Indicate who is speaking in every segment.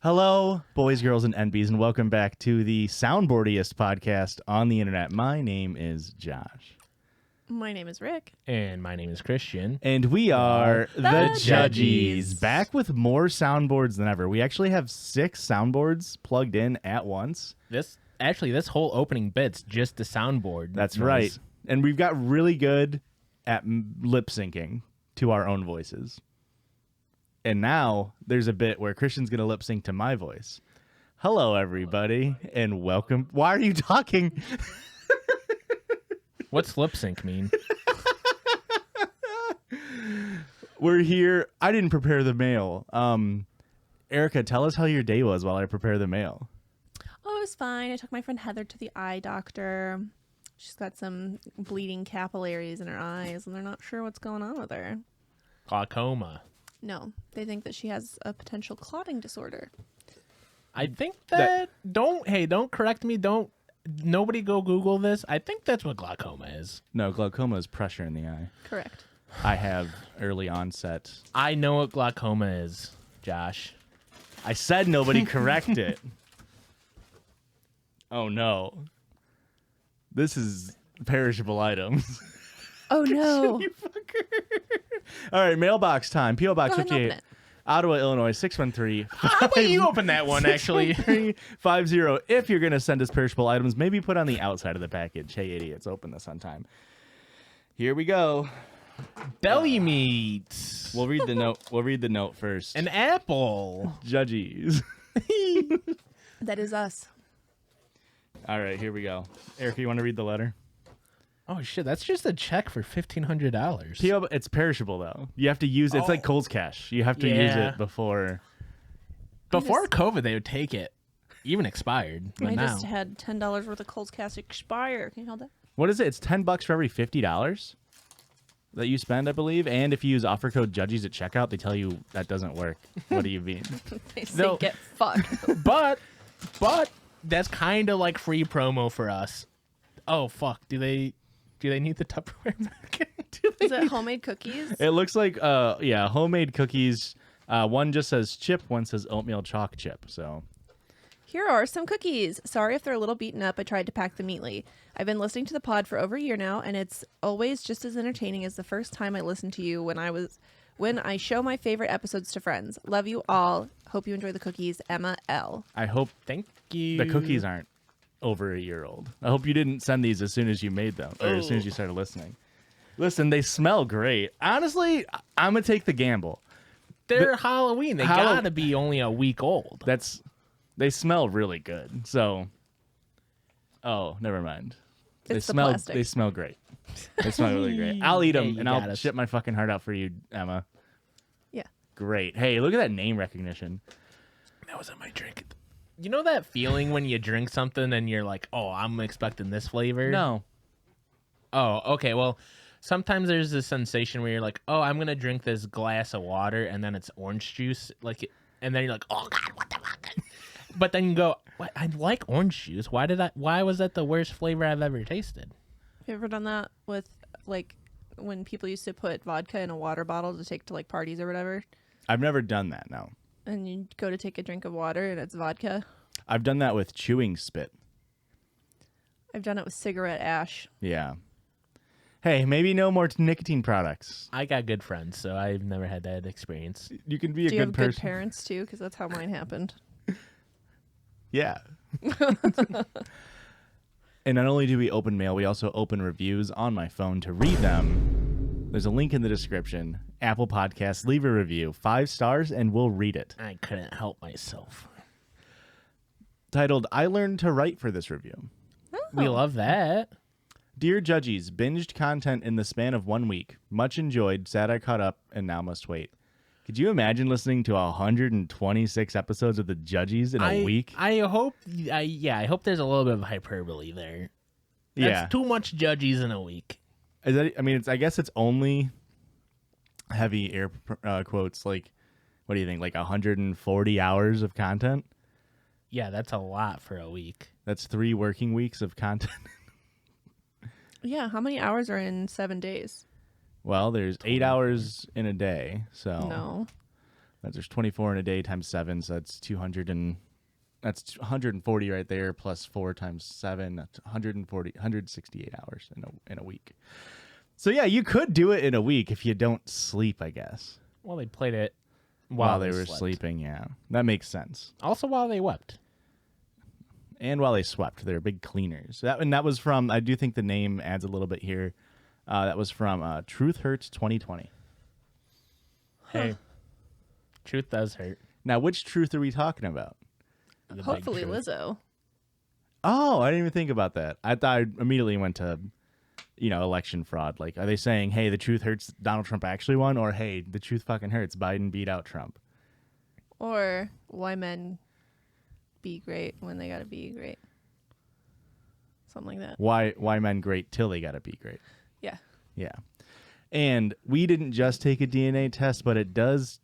Speaker 1: Hello, boys, girls, and NBs, and welcome back to the soundboardiest podcast on the internet. My name is Josh.
Speaker 2: My name is Rick.
Speaker 3: And my name is Christian.
Speaker 1: And we are the
Speaker 2: Judgies.
Speaker 1: Judgies, back with more soundboards than ever. We actually have 6 soundboards plugged in at once.
Speaker 3: This whole opening bit's just the soundboard.
Speaker 1: That's
Speaker 3: noise.
Speaker 1: right. And we've got really good at lip syncing to our own voices. And now there's a bit where Christian's going to lip sync to my voice. Hello, everybody, and welcome. Why are you talking?
Speaker 3: What's lip sync mean?
Speaker 1: We're here. I didn't prepare the mail. Erica, tell us how your day was while I prepare the mail.
Speaker 2: Oh, it was fine. I took my friend Heather to the eye doctor. She's got some bleeding capillaries in her eyes, and they're not sure what's going on with her.
Speaker 3: Glaucoma.
Speaker 2: No, they think that she has a potential clotting disorder.
Speaker 3: I think don't correct me. Nobody go Google this. I think that's what glaucoma is.
Speaker 1: No, glaucoma is pressure in the eye.
Speaker 2: Correct.
Speaker 1: I have early onset.
Speaker 3: I know what glaucoma is, Josh.
Speaker 1: I said nobody correct it. Oh, no. This is perishable items.
Speaker 2: Oh, no.
Speaker 1: You fucker. All right, mailbox time. P.O. Box
Speaker 2: Go ahead and
Speaker 1: 58,
Speaker 2: open it.
Speaker 1: Ottawa, Illinois, 613.
Speaker 3: How about you open that one, actually?
Speaker 1: 50. If you're going to send us perishable items, maybe put on the outside of the package. Hey, idiots, open this on time. Here we go.
Speaker 3: Belly meat.
Speaker 1: We'll read the note. We'll read the note first.
Speaker 3: An apple.
Speaker 1: Judgies.
Speaker 2: That is us.
Speaker 1: All right, here we go. Erica, you want to read the letter?
Speaker 3: Oh shit! That's just a check for $1,500.
Speaker 1: P.O. It's perishable though. You have to use. It's like Kohl's Cash. You have to use
Speaker 3: Yeah.
Speaker 1: it before.
Speaker 3: Before COVID, they would take it, even expired. But
Speaker 2: I
Speaker 3: now,
Speaker 2: just had $10 worth of Coles Cast expire. Can you hold that?
Speaker 1: What is it? It's $10 for every $50 that you spend, I believe. And if you use offer code Judgies at checkout, they tell you that doesn't work. What do you mean?
Speaker 2: They say
Speaker 3: No.
Speaker 2: get fucked.
Speaker 3: but that's kind of like free promo for us. Oh fuck! Do they need the Tupperware back?
Speaker 2: Is it homemade cookies?
Speaker 1: It looks like homemade cookies. One just says chip, one says oatmeal chalk chip. So
Speaker 2: Here are some cookies. Sorry if they're a little beaten up. I tried to pack them neatly. I've been listening to the pod for over a year now, and it's always just as entertaining as the first time I listened to you when I show my favorite episodes to friends. Love you all. Hope you enjoy the cookies. Emma L.
Speaker 1: I hope
Speaker 3: Thank you.
Speaker 1: the cookies aren't over a year old. I hope you didn't send these as soon as you made them or as soon as you started listening. Listen, they smell great. Honestly, I'm gonna take the gamble.
Speaker 3: They're Halloween. They gotta be only a week old.
Speaker 1: They smell really good. So, oh, never mind.
Speaker 2: It's the plastic.
Speaker 1: They smell great. They smell really great. I'll eat them
Speaker 3: Hey, you
Speaker 1: and I'll
Speaker 3: got us.
Speaker 1: ship my fucking heart out for you, Emma.
Speaker 2: Yeah.
Speaker 1: Great. Hey, look at that name recognition.
Speaker 3: That was in my drink. You know that feeling when you drink something and you're like, "Oh, I'm expecting this flavor."
Speaker 1: No.
Speaker 3: Oh, okay. Well, sometimes there's this sensation where you're like, "Oh, I'm gonna drink this glass of water," and then it's orange juice, and then you're like, "Oh God, what the fuck?" But then you go, "What? I like orange juice. Why was that the worst flavor I've ever tasted?"
Speaker 2: Have you ever done that with, like, when people used to put vodka in a water bottle to take to, like, parties or whatever?
Speaker 1: I've never done that, no.
Speaker 2: And you go to take a drink of water and it's vodka?
Speaker 1: I've done that with chewing spit.
Speaker 2: I've done it with cigarette ash.
Speaker 1: Yeah. Hey, maybe no more nicotine products.
Speaker 3: I got good friends, so I've never had that experience.
Speaker 1: You can be a
Speaker 2: Do you
Speaker 1: good
Speaker 2: have
Speaker 1: person.
Speaker 2: good parents, too? Because that's how mine happened.
Speaker 1: Yeah. And not only do we open mail, we also open reviews on my phone to read them. There's a link in the description. Apple Podcasts, leave a review. 5 stars, and we'll read it.
Speaker 3: I couldn't help myself.
Speaker 1: Titled, I Learned to Write for this review.
Speaker 3: We love that.
Speaker 1: Dear Judgies, binged content in the span of 1 week. Much enjoyed, sad I caught up, and now must wait. Could you imagine listening to 126 episodes of the Judgies in a week?
Speaker 3: I hope there's a little bit of hyperbole there. That's too much Judgies in a week.
Speaker 1: Is that, I mean, I guess it's only heavy air quotes. Like, what do you think? Like 140 hours of content?
Speaker 3: Yeah, that's a lot for a week.
Speaker 1: That's 3 working weeks of content.
Speaker 2: Yeah, how many hours are in 7 days?
Speaker 1: Well, there's 8 hours in a day, so
Speaker 2: No.
Speaker 1: There's 24 in a day times 7, so that's 200 and that's 140 right there plus 4 times 7, that's 168 hours in a week. So yeah, you could do it in a week if you don't sleep, I guess.
Speaker 3: Well, they played it
Speaker 1: While they were
Speaker 3: slept.
Speaker 1: sleeping, yeah. That makes sense.
Speaker 3: Also while they wept.
Speaker 1: And while they swept, they're big cleaners. That was from, I do think the name adds a little bit here. That was from Truth Hurts 2020.
Speaker 3: Hey, truth does hurt.
Speaker 1: Now, which truth are we talking about?
Speaker 3: The big
Speaker 2: Hopefully
Speaker 3: truth.
Speaker 2: Lizzo.
Speaker 1: Oh, I didn't even think about that. I thought I immediately went to, election fraud. Like, are they saying, hey, the truth hurts, Donald Trump actually won? Or, hey, the truth fucking hurts, Biden beat out Trump?
Speaker 2: Or why men be great when they gotta be great. Something like that.
Speaker 1: Why men great till they gotta be great?
Speaker 2: Yeah.
Speaker 1: Yeah. And we didn't just take a DNA test, but it does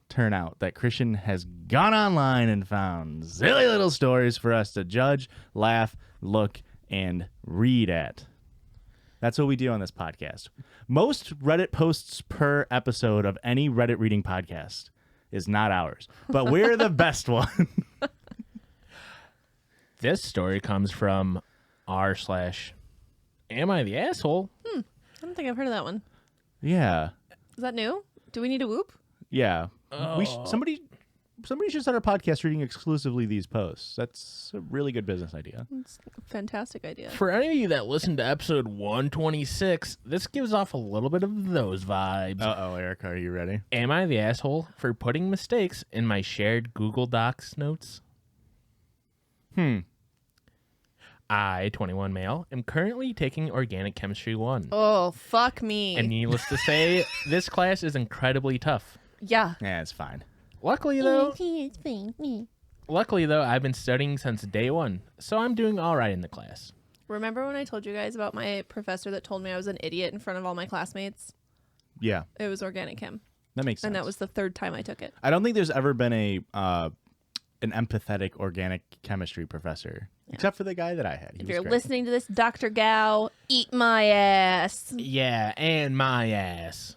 Speaker 1: turn out that Christian has gone online and found silly little stories for us to judge, laugh, look, and read at. That's what we do on this podcast. Most Reddit posts per episode of any Reddit reading podcast is not ours, but we're the best one.
Speaker 3: This story comes from r/Am I the Asshole?
Speaker 2: I don't think I've heard of that one.
Speaker 1: Yeah.
Speaker 2: Is that new? Do we need a whoop?
Speaker 1: Yeah. Somebody should start a podcast reading exclusively these posts. That's a really good business idea.
Speaker 2: It's a fantastic idea.
Speaker 3: For any of you that listened to episode 126, this gives off a little bit of those vibes.
Speaker 1: Uh-oh, Eric, are you ready?
Speaker 3: Am I the asshole for putting mistakes in my shared Google Docs notes? I, 21 male, am currently taking Organic Chemistry 1.
Speaker 2: Oh, fuck me.
Speaker 3: And needless to say, this class is incredibly tough.
Speaker 2: Yeah.
Speaker 1: Yeah, it's fine.
Speaker 3: Luckily, though, I've been studying since day one, so I'm doing all right in the class.
Speaker 2: Remember when I told you guys about my professor that told me I was an idiot in front of all my classmates?
Speaker 1: Yeah,
Speaker 2: It was organic chem.
Speaker 1: that makes sense.
Speaker 2: And that was the third time I took it.
Speaker 1: I don't think there's ever been an empathetic organic chemistry professor, except for the guy that I had. He
Speaker 2: If
Speaker 1: was
Speaker 2: you're
Speaker 1: great.
Speaker 2: listening to this, Dr. Gao, eat my ass.
Speaker 3: Yeah, and my ass.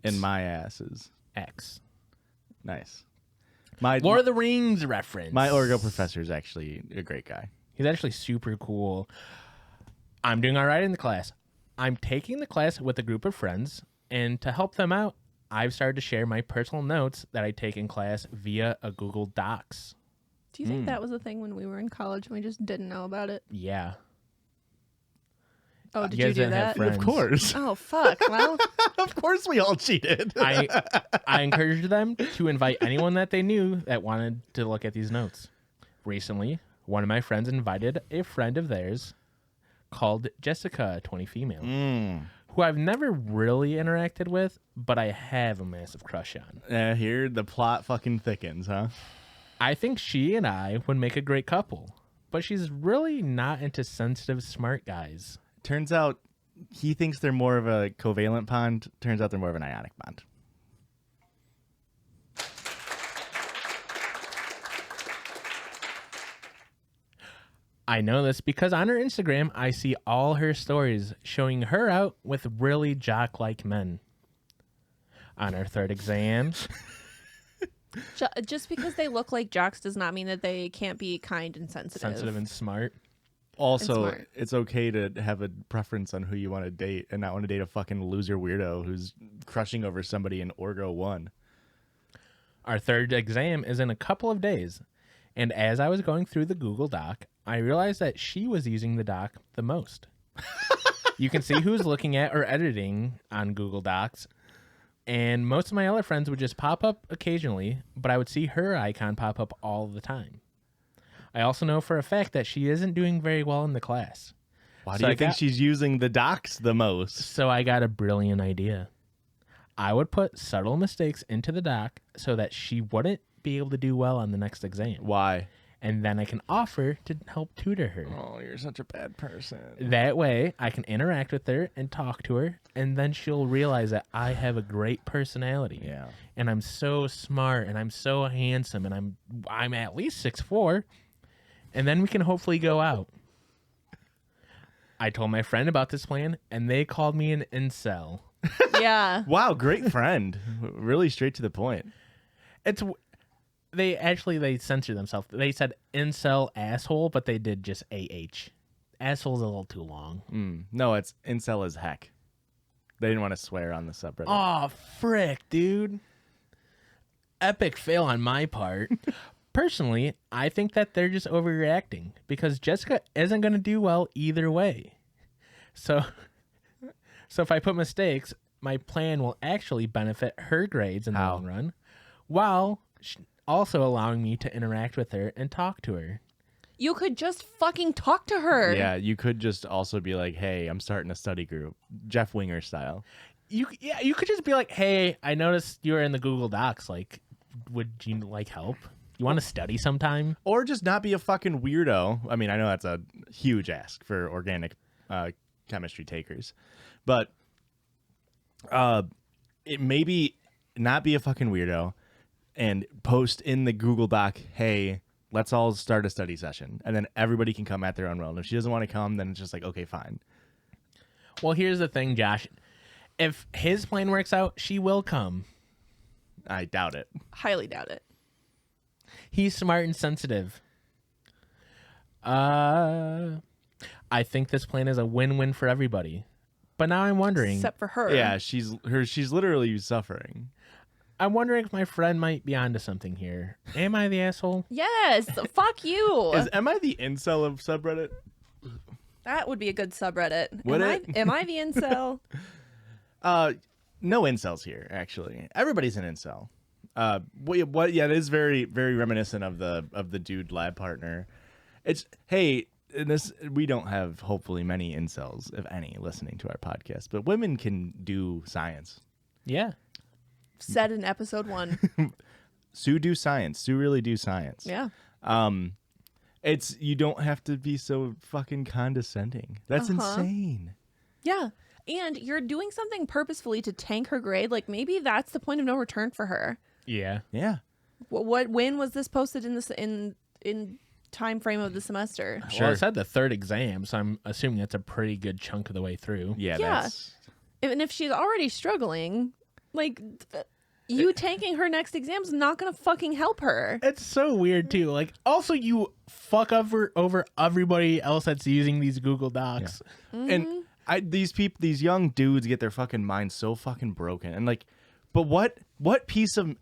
Speaker 1: And my ass is
Speaker 3: X.
Speaker 1: nice. My
Speaker 3: Lord of the Rings reference.
Speaker 1: my orgo professor is actually a great guy.
Speaker 3: He's actually super cool. I'm doing all right in the class. I'm taking the class with a group of friends, and to help them out, I've started to share my personal notes that I take in class via a Google Docs.
Speaker 2: Do you think that was a thing when we were in college and we just didn't know about it?
Speaker 3: Yeah.
Speaker 2: Oh, did
Speaker 3: You
Speaker 2: you
Speaker 3: guys
Speaker 2: do
Speaker 3: didn't have
Speaker 2: that?
Speaker 3: friends.
Speaker 1: Of course,
Speaker 2: Oh, fuck. Well,
Speaker 1: of course, we all cheated.
Speaker 3: I encouraged them to invite anyone that they knew that wanted to look at these notes. Recently, one of my friends invited a friend of theirs called Jessica, 20 female, who I've never really interacted with, but I have a massive crush on.
Speaker 1: Here, the plot fucking thickens, huh?
Speaker 3: I think she and I would make a great couple, but she's really not into sensitive, smart guys.
Speaker 1: Turns out he thinks they're more of a covalent bond. Turns out they're more of an ionic bond.
Speaker 3: I know this because on her Instagram, I see all her stories showing her out with really jock-like men. On her third exam,
Speaker 2: just because they look like jocks does not mean that they can't be kind and sensitive.
Speaker 3: sensitive and smart.
Speaker 1: Also,
Speaker 2: smart.
Speaker 1: it's okay to have a preference on who you want to date and not want to date a fucking loser weirdo who's crushing over somebody in Orgo 1.
Speaker 3: Our third exam is in a couple of days, and as I was going through the Google Doc, I realized that she was using the doc the most. You can see who's looking at or editing on Google Docs, and most of my other friends would just pop up occasionally, but I would see her icon pop up all the time. I also know for a fact that she isn't doing very well in the class.
Speaker 1: Why
Speaker 3: So
Speaker 1: do you
Speaker 3: I
Speaker 1: think
Speaker 3: got-
Speaker 1: she's using the docs the most?
Speaker 3: So I got a brilliant idea. I would put subtle mistakes into the doc so that she wouldn't be able to do well on the next exam.
Speaker 1: Why?
Speaker 3: And then I can offer to help tutor her.
Speaker 1: Oh, you're such a bad person.
Speaker 3: That way I can interact with her and talk to her, and then she'll realize that I have a great personality.
Speaker 1: Yeah.
Speaker 3: And I'm so smart and I'm so handsome and I'm at least 6'4", and then we can hopefully go out. I told my friend about this plan, and they called me an incel.
Speaker 2: Yeah.
Speaker 1: Wow, great friend. Really straight to the point.
Speaker 3: They censored themselves. They said incel asshole, but they did just AH. Asshole's a little too long.
Speaker 1: No, it's incel as heck. They didn't want to swear on the subreddit.
Speaker 3: Oh, frick, dude. Epic fail on my part. Personally, I think that they're just overreacting because Jessica isn't going to do well either way. So if I put mistakes, my plan will actually benefit her grades in the long run, while also allowing me to interact with her and talk to her.
Speaker 2: You could just fucking talk to her.
Speaker 1: Yeah, you could just also be like, hey, I'm starting a study group. Jeff Winger style.
Speaker 3: You could just be like, hey, I noticed you were in the Google Docs. Like, would you like help? You want to study sometime?
Speaker 1: Or just not be a fucking weirdo. I mean, I know that's a huge ask for organic chemistry takers. But it maybe not be a fucking weirdo and post in the Google Doc, hey, let's all start a study session. And then everybody can come at their own will. And if she doesn't want to come, then it's just like, okay, fine.
Speaker 3: Well, here's the thing, Josh. If his plan works out, she will come.
Speaker 1: I doubt it.
Speaker 2: Highly doubt it.
Speaker 3: He's smart and sensitive. I think this plan is a win-win for everybody. But now I'm wondering.
Speaker 2: Except for her.
Speaker 1: Yeah, she's literally suffering.
Speaker 3: I'm wondering if my friend might be onto something here. Am I the asshole?
Speaker 2: Yes. Fuck you.
Speaker 1: Am I the incel of subreddit?
Speaker 2: That would be a good subreddit.
Speaker 1: Would it?
Speaker 2: Am I the incel?
Speaker 1: No incels here, actually. Everybody's an incel. What? Yeah, it is very, very reminiscent of the dude lab partner. It's hey, we don't have hopefully many incels, if any, listening to our podcast, but women can do science.
Speaker 3: Yeah.
Speaker 2: Said in episode 1.
Speaker 1: Sue do science. Sue really do science.
Speaker 2: Yeah.
Speaker 1: It's you don't have to be so fucking condescending. That's insane.
Speaker 2: Yeah. And you're doing something purposefully to tank her grade. Like maybe that's the point of no return for her.
Speaker 3: Yeah.
Speaker 1: Yeah.
Speaker 2: When was this posted in time frame of the semester?
Speaker 1: Sure.
Speaker 3: Well, it said the third exam, so I'm assuming that's a pretty good chunk of the way through.
Speaker 1: Yeah.
Speaker 2: Yeah.
Speaker 1: That's
Speaker 2: And if she's already struggling, like you tanking her next exam is not gonna fucking help her.
Speaker 3: It's so weird too. Like, also you fuck over everybody else that's using these Google Docs.
Speaker 1: Yeah. And these young dudes get their fucking minds so fucking broken. And like, but what piece of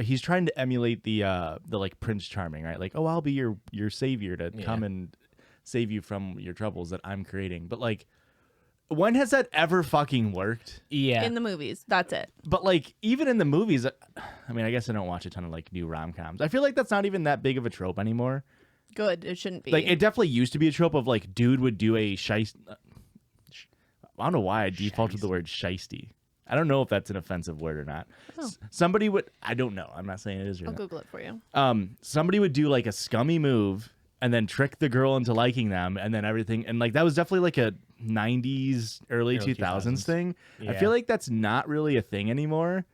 Speaker 1: he's trying to emulate the like Prince Charming, right? Like, oh, I'll be your savior to come and save you from your troubles that I'm creating. But like, when has that ever fucking worked?
Speaker 3: Yeah.
Speaker 2: In the movies, that's it.
Speaker 1: But like, even in the movies, I mean, I guess I don't watch a ton of like new rom-coms. I feel like that's not even that big of a trope anymore.
Speaker 2: Good, it shouldn't be.
Speaker 1: Like, it definitely used to be a trope of like, dude would do a shiesty. I don't know why I defaulted to the word shiesty. I don't know if that's an offensive word or not.
Speaker 2: Oh.
Speaker 1: Somebody would, I don't know. I'm not saying it is or
Speaker 2: I'll
Speaker 1: not.
Speaker 2: Google it for you.
Speaker 1: Somebody would do like a scummy move and then trick the girl into liking them and then everything. And like, that was definitely like a 90s, early 2000s thing. I feel like that's not really a thing anymore.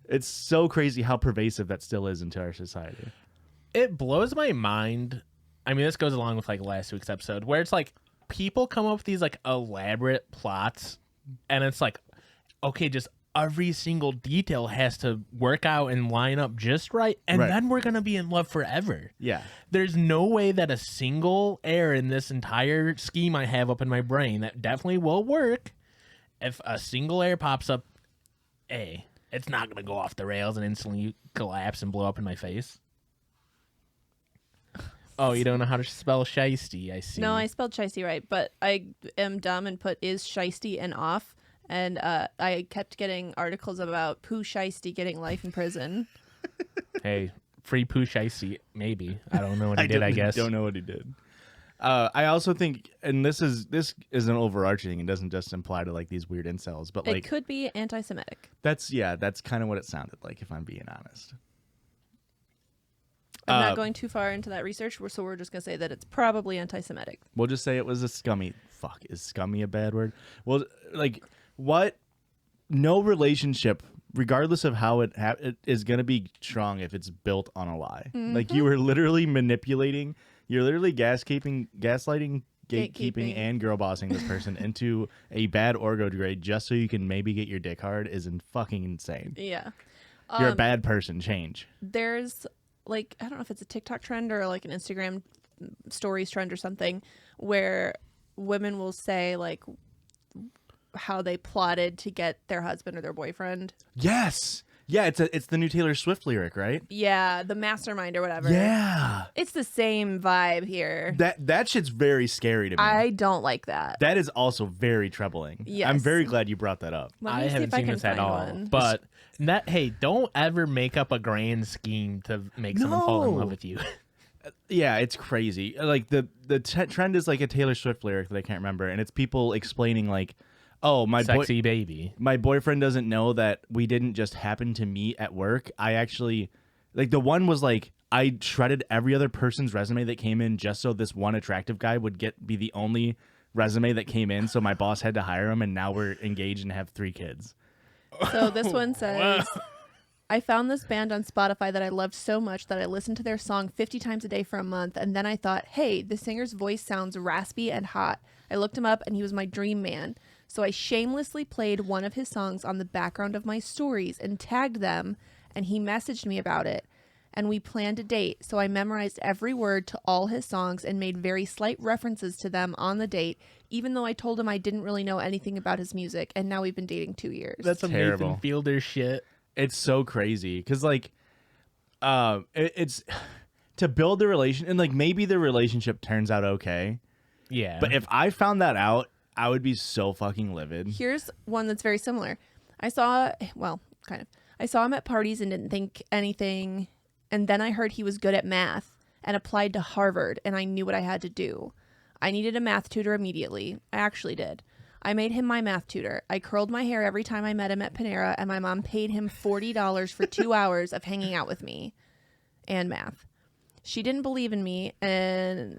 Speaker 1: It's so crazy how pervasive that still is into our society.
Speaker 3: It blows my mind. I mean, this goes along with like last week's episode where it's like people come up with these like elaborate plots and it's like, okay, just every single detail has to work out and line up just right. And then we're going to be in love forever.
Speaker 1: Yeah.
Speaker 3: There's no way that a single error in this entire scheme I have up in my brain that definitely will work. If a single error pops up, it's not going to go off the rails and instantly collapse and blow up in my face. Oh, you don't know how to spell shiesty, I see.
Speaker 2: No, I spelled shiesty right, but I am dumb and put is shiesty and off. And I kept getting articles about Pooh Shiesty getting life in prison.
Speaker 3: Hey, free Pooh Shiesty, maybe. I don't know what he did, I guess.
Speaker 1: Don't know what he did. I also think, and this is an overarching and doesn't just apply to like these weird incels, but like
Speaker 2: it could be anti-Semitic.
Speaker 1: that's kind of what it sounded like, if I'm being honest.
Speaker 2: I'm not going too far into that research, so we're just gonna say that it's probably anti-Semitic.
Speaker 1: We'll just say it was a scummy. Fuck, is scummy a bad word? Well, like what? No relationship, regardless of how it is going to be strong if it's built on a lie. Like you were literally manipulating. You're literally gaslighting, gatekeeping, and girl bossing this person into a bad orgo grade just so you can maybe get your dick hard is fucking insane.
Speaker 2: Yeah.
Speaker 1: You're a bad person. Change.
Speaker 2: There's like, I don't know if it's a TikTok trend or like an Instagram stories trend or something, where women will say like how they plotted to get their husband or their boyfriend.
Speaker 1: Yes. Yeah, it's the new Taylor Swift lyric, right?
Speaker 2: Yeah, the mastermind or whatever.
Speaker 1: Yeah.
Speaker 2: It's the same vibe here.
Speaker 1: That shit's very scary to me.
Speaker 2: I don't like that.
Speaker 1: That is also very troubling.
Speaker 2: Yes.
Speaker 1: I'm very glad you brought that up.
Speaker 2: Let me
Speaker 3: I
Speaker 2: see
Speaker 3: haven't
Speaker 2: if I
Speaker 3: seen
Speaker 2: can
Speaker 3: this at
Speaker 2: find
Speaker 3: all.
Speaker 2: one.
Speaker 3: But hey, don't ever make up a grand scheme to make someone fall in
Speaker 1: No.
Speaker 3: love with you.
Speaker 1: Yeah, it's crazy. Like the trend is like a Taylor Swift lyric that I can't remember, and it's people explaining like, "Oh,
Speaker 3: Sexy baby.
Speaker 1: my boyfriend doesn't know that we didn't just happen to meet at work. I actually, like the one was like, I shredded every other person's resume that came in just so this one attractive guy would be the only resume that came in. So my boss had to hire him, and now we're engaged and have 3 kids."
Speaker 2: So this one says, I found this band on Spotify that I loved so much that I listened to their song 50 times a day for a month. And then I thought, hey, the singer's voice sounds raspy and hot. I looked him up and he was my dream man. So I shamelessly played one of his songs on the background of my stories and tagged them. And he messaged me about it. And we planned a date. So I memorized every word to all his songs and made very slight references to them on the date, even though I told him I didn't really know anything about his music. And now we've been dating 2 years.
Speaker 3: That's some
Speaker 1: Terrible.
Speaker 3: Nathan Fielder shit.
Speaker 1: It's so crazy because like, it's to build the relation, and like maybe the relationship turns out okay.
Speaker 3: Yeah.
Speaker 1: But if I found that out, I would be so fucking livid.
Speaker 2: Here's one that's very similar. I saw him at parties and didn't think anything. And then I heard he was good at math and applied to Harvard, and I knew what I had to do. I needed a math tutor immediately. I actually did. I made him my math tutor. I curled my hair every time I met him at Panera, and my mom paid him $40 for 2 hours of hanging out with me and math. She didn't believe in me, but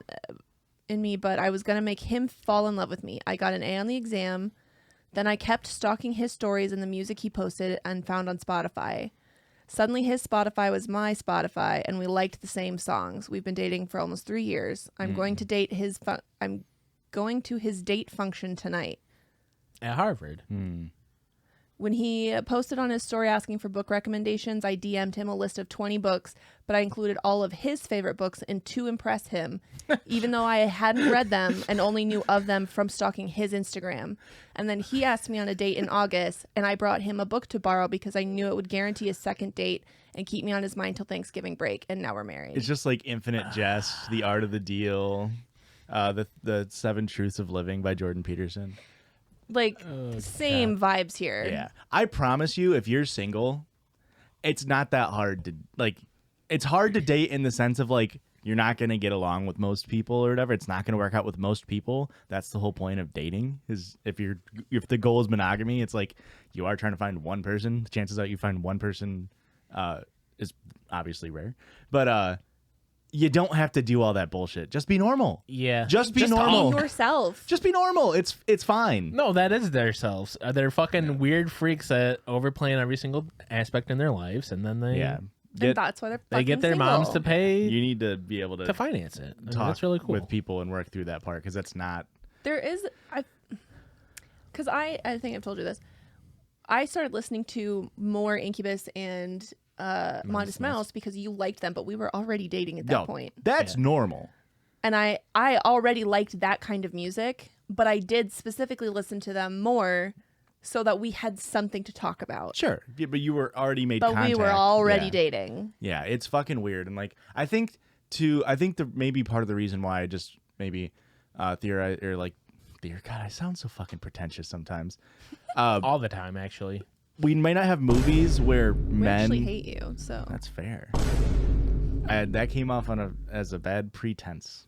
Speaker 2: I was going to make him fall in love with me. I got an A on the exam. Then I kept stalking his stories and the music he posted and found on Spotify. Suddenly his Spotify was my Spotify, and we liked the same songs. We've been dating for almost 3 years. I'm going to his date function tonight.
Speaker 3: At Harvard.
Speaker 2: When he posted on his story asking for book recommendations, I DM'd him a list of 20 books, but I included all of his favorite books and to impress him, even though I hadn't read them and only knew of them from stalking his Instagram. And then he asked me on a date in August, and I brought him a book to borrow because I knew it would guarantee a second date and keep me on his mind till Thanksgiving break, and now we're married.
Speaker 1: It's just like Infinite Jest, The Art of the Deal, the 7 Truths of Living by Jordan Peterson.
Speaker 2: Like, same vibes here.
Speaker 1: Yeah. I promise you, if you're single, it's not that hard to, like, it's hard to date in the sense of, like, you're not going to get along with most people or whatever. It's not going to work out with most people. That's the whole point of dating, is if the goal is monogamy, it's like you are trying to find one person. The chances that you find one person is obviously rare. But you don't have to do all that bullshit. Just be normal.
Speaker 3: Yeah.
Speaker 1: Just be
Speaker 2: Be
Speaker 1: normal.
Speaker 2: yourself.
Speaker 1: Just be normal. It's fine.
Speaker 3: No, that is their selves. They're fucking weird freaks that overplan every single aspect in their lives, and then they
Speaker 2: And that's why they're
Speaker 3: they get their
Speaker 2: fucking
Speaker 3: moms
Speaker 2: single.
Speaker 3: to pay
Speaker 1: You need to be able
Speaker 3: to finance it.
Speaker 1: talk
Speaker 3: That's really cool.
Speaker 1: with people and work through that part, because that's not.
Speaker 2: There is, because I think I've told you this. I started listening to more Incubus and Modest Mouse because you liked them, but we were already dating at that point.
Speaker 1: That's normal.
Speaker 2: And I already liked that kind of music, but I did specifically listen to them more so that we had something to talk about.
Speaker 1: Sure, yeah, but you were already made
Speaker 2: But
Speaker 1: contact.
Speaker 2: we were already
Speaker 1: Yeah.
Speaker 2: dating.
Speaker 1: Yeah, it's fucking weird, and like I think the maybe part of the reason why I just maybe theorize or like God, I sound so fucking pretentious sometimes.
Speaker 3: All the time, actually.
Speaker 1: We may not have movies where
Speaker 2: We
Speaker 1: men.
Speaker 2: actually hate you, so.
Speaker 1: That's fair. That came off as a bad pretentiousness.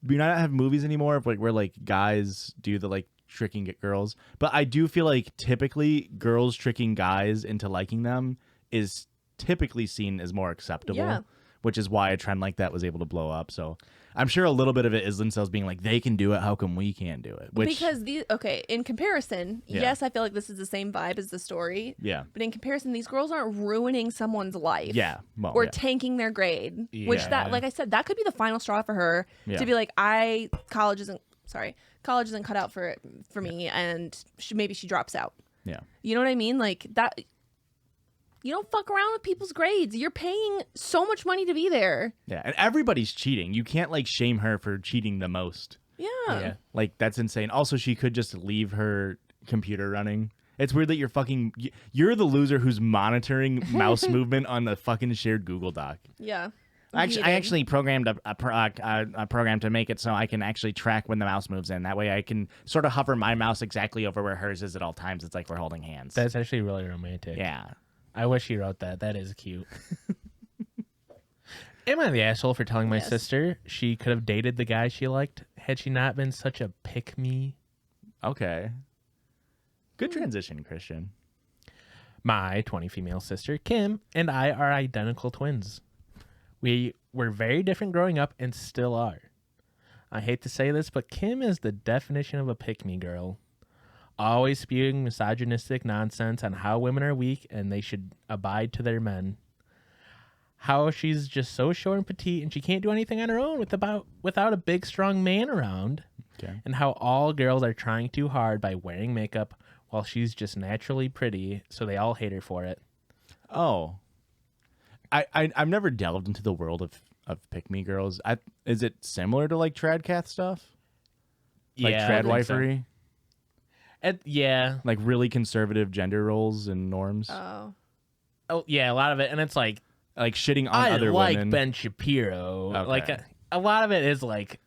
Speaker 1: We not have movies anymore of like where like guys do the like tricking at girls, but I do feel like typically girls tricking guys into liking them is typically seen as more acceptable.
Speaker 2: Yeah.
Speaker 1: Which is why a trend like that was able to blow up. So I'm sure a little bit of it is themselves being like, they can do it. How come we can't do it?
Speaker 2: Because in comparison,
Speaker 1: Yeah.
Speaker 2: yes, I feel like this is the same vibe as the story.
Speaker 1: Yeah.
Speaker 2: But in comparison, these girls aren't ruining someone's life.
Speaker 1: Yeah. Well,
Speaker 2: Or
Speaker 1: yeah.
Speaker 2: tanking their grade. Which
Speaker 3: Yeah.
Speaker 2: that, like I said, that could be the final straw for her
Speaker 1: Yeah.
Speaker 2: to be like, college isn't cut out for me, and maybe she drops out.
Speaker 1: Yeah.
Speaker 2: You know what I mean? Like that. You don't fuck around with people's grades. You're paying so much money to be there.
Speaker 1: Yeah, and everybody's cheating. You can't like shame her for cheating the most.
Speaker 2: Yeah.
Speaker 1: Like that's insane. Also, she could just leave her computer running. It's weird that you're the loser who's monitoring mouse movement on the fucking shared Google Doc.
Speaker 2: Yeah.
Speaker 1: I actually programmed a program to make it so I can actually track when the mouse moves in. That way I can sort of hover my mouse exactly over where hers is at all times. It's like we're holding hands.
Speaker 3: That's actually really romantic.
Speaker 1: Yeah.
Speaker 3: I wish you wrote that. That is cute. Am I the asshole for telling my sister she could have dated the guy she liked had she not been such a pick-me?
Speaker 1: Okay. Good transition, Christian.
Speaker 3: My 20 female sister, Kim, and I are identical twins. We were very different growing up and still are. I hate to say this, but Kim is the definition of a pick-me girl. Always spewing misogynistic nonsense on how women are weak and they should abide to their men. How she's just so short and petite and she can't do anything on her own without a big, strong man around.
Speaker 1: Okay.
Speaker 3: And how all girls are trying too hard by wearing makeup while she's just naturally pretty, so they all hate her for it.
Speaker 1: Oh. I've never delved into the world of pick-me girls. Is it similar to like tradcath stuff? Like
Speaker 3: Yeah, I think
Speaker 1: tradwifery?
Speaker 3: Yeah.
Speaker 1: Like really conservative gender roles and norms?
Speaker 3: Oh, yeah, a lot of it. And it's like
Speaker 1: shitting on
Speaker 3: I
Speaker 1: other
Speaker 3: like
Speaker 1: women?
Speaker 3: Ben Shapiro.
Speaker 1: Okay.
Speaker 3: Like a lot of it is like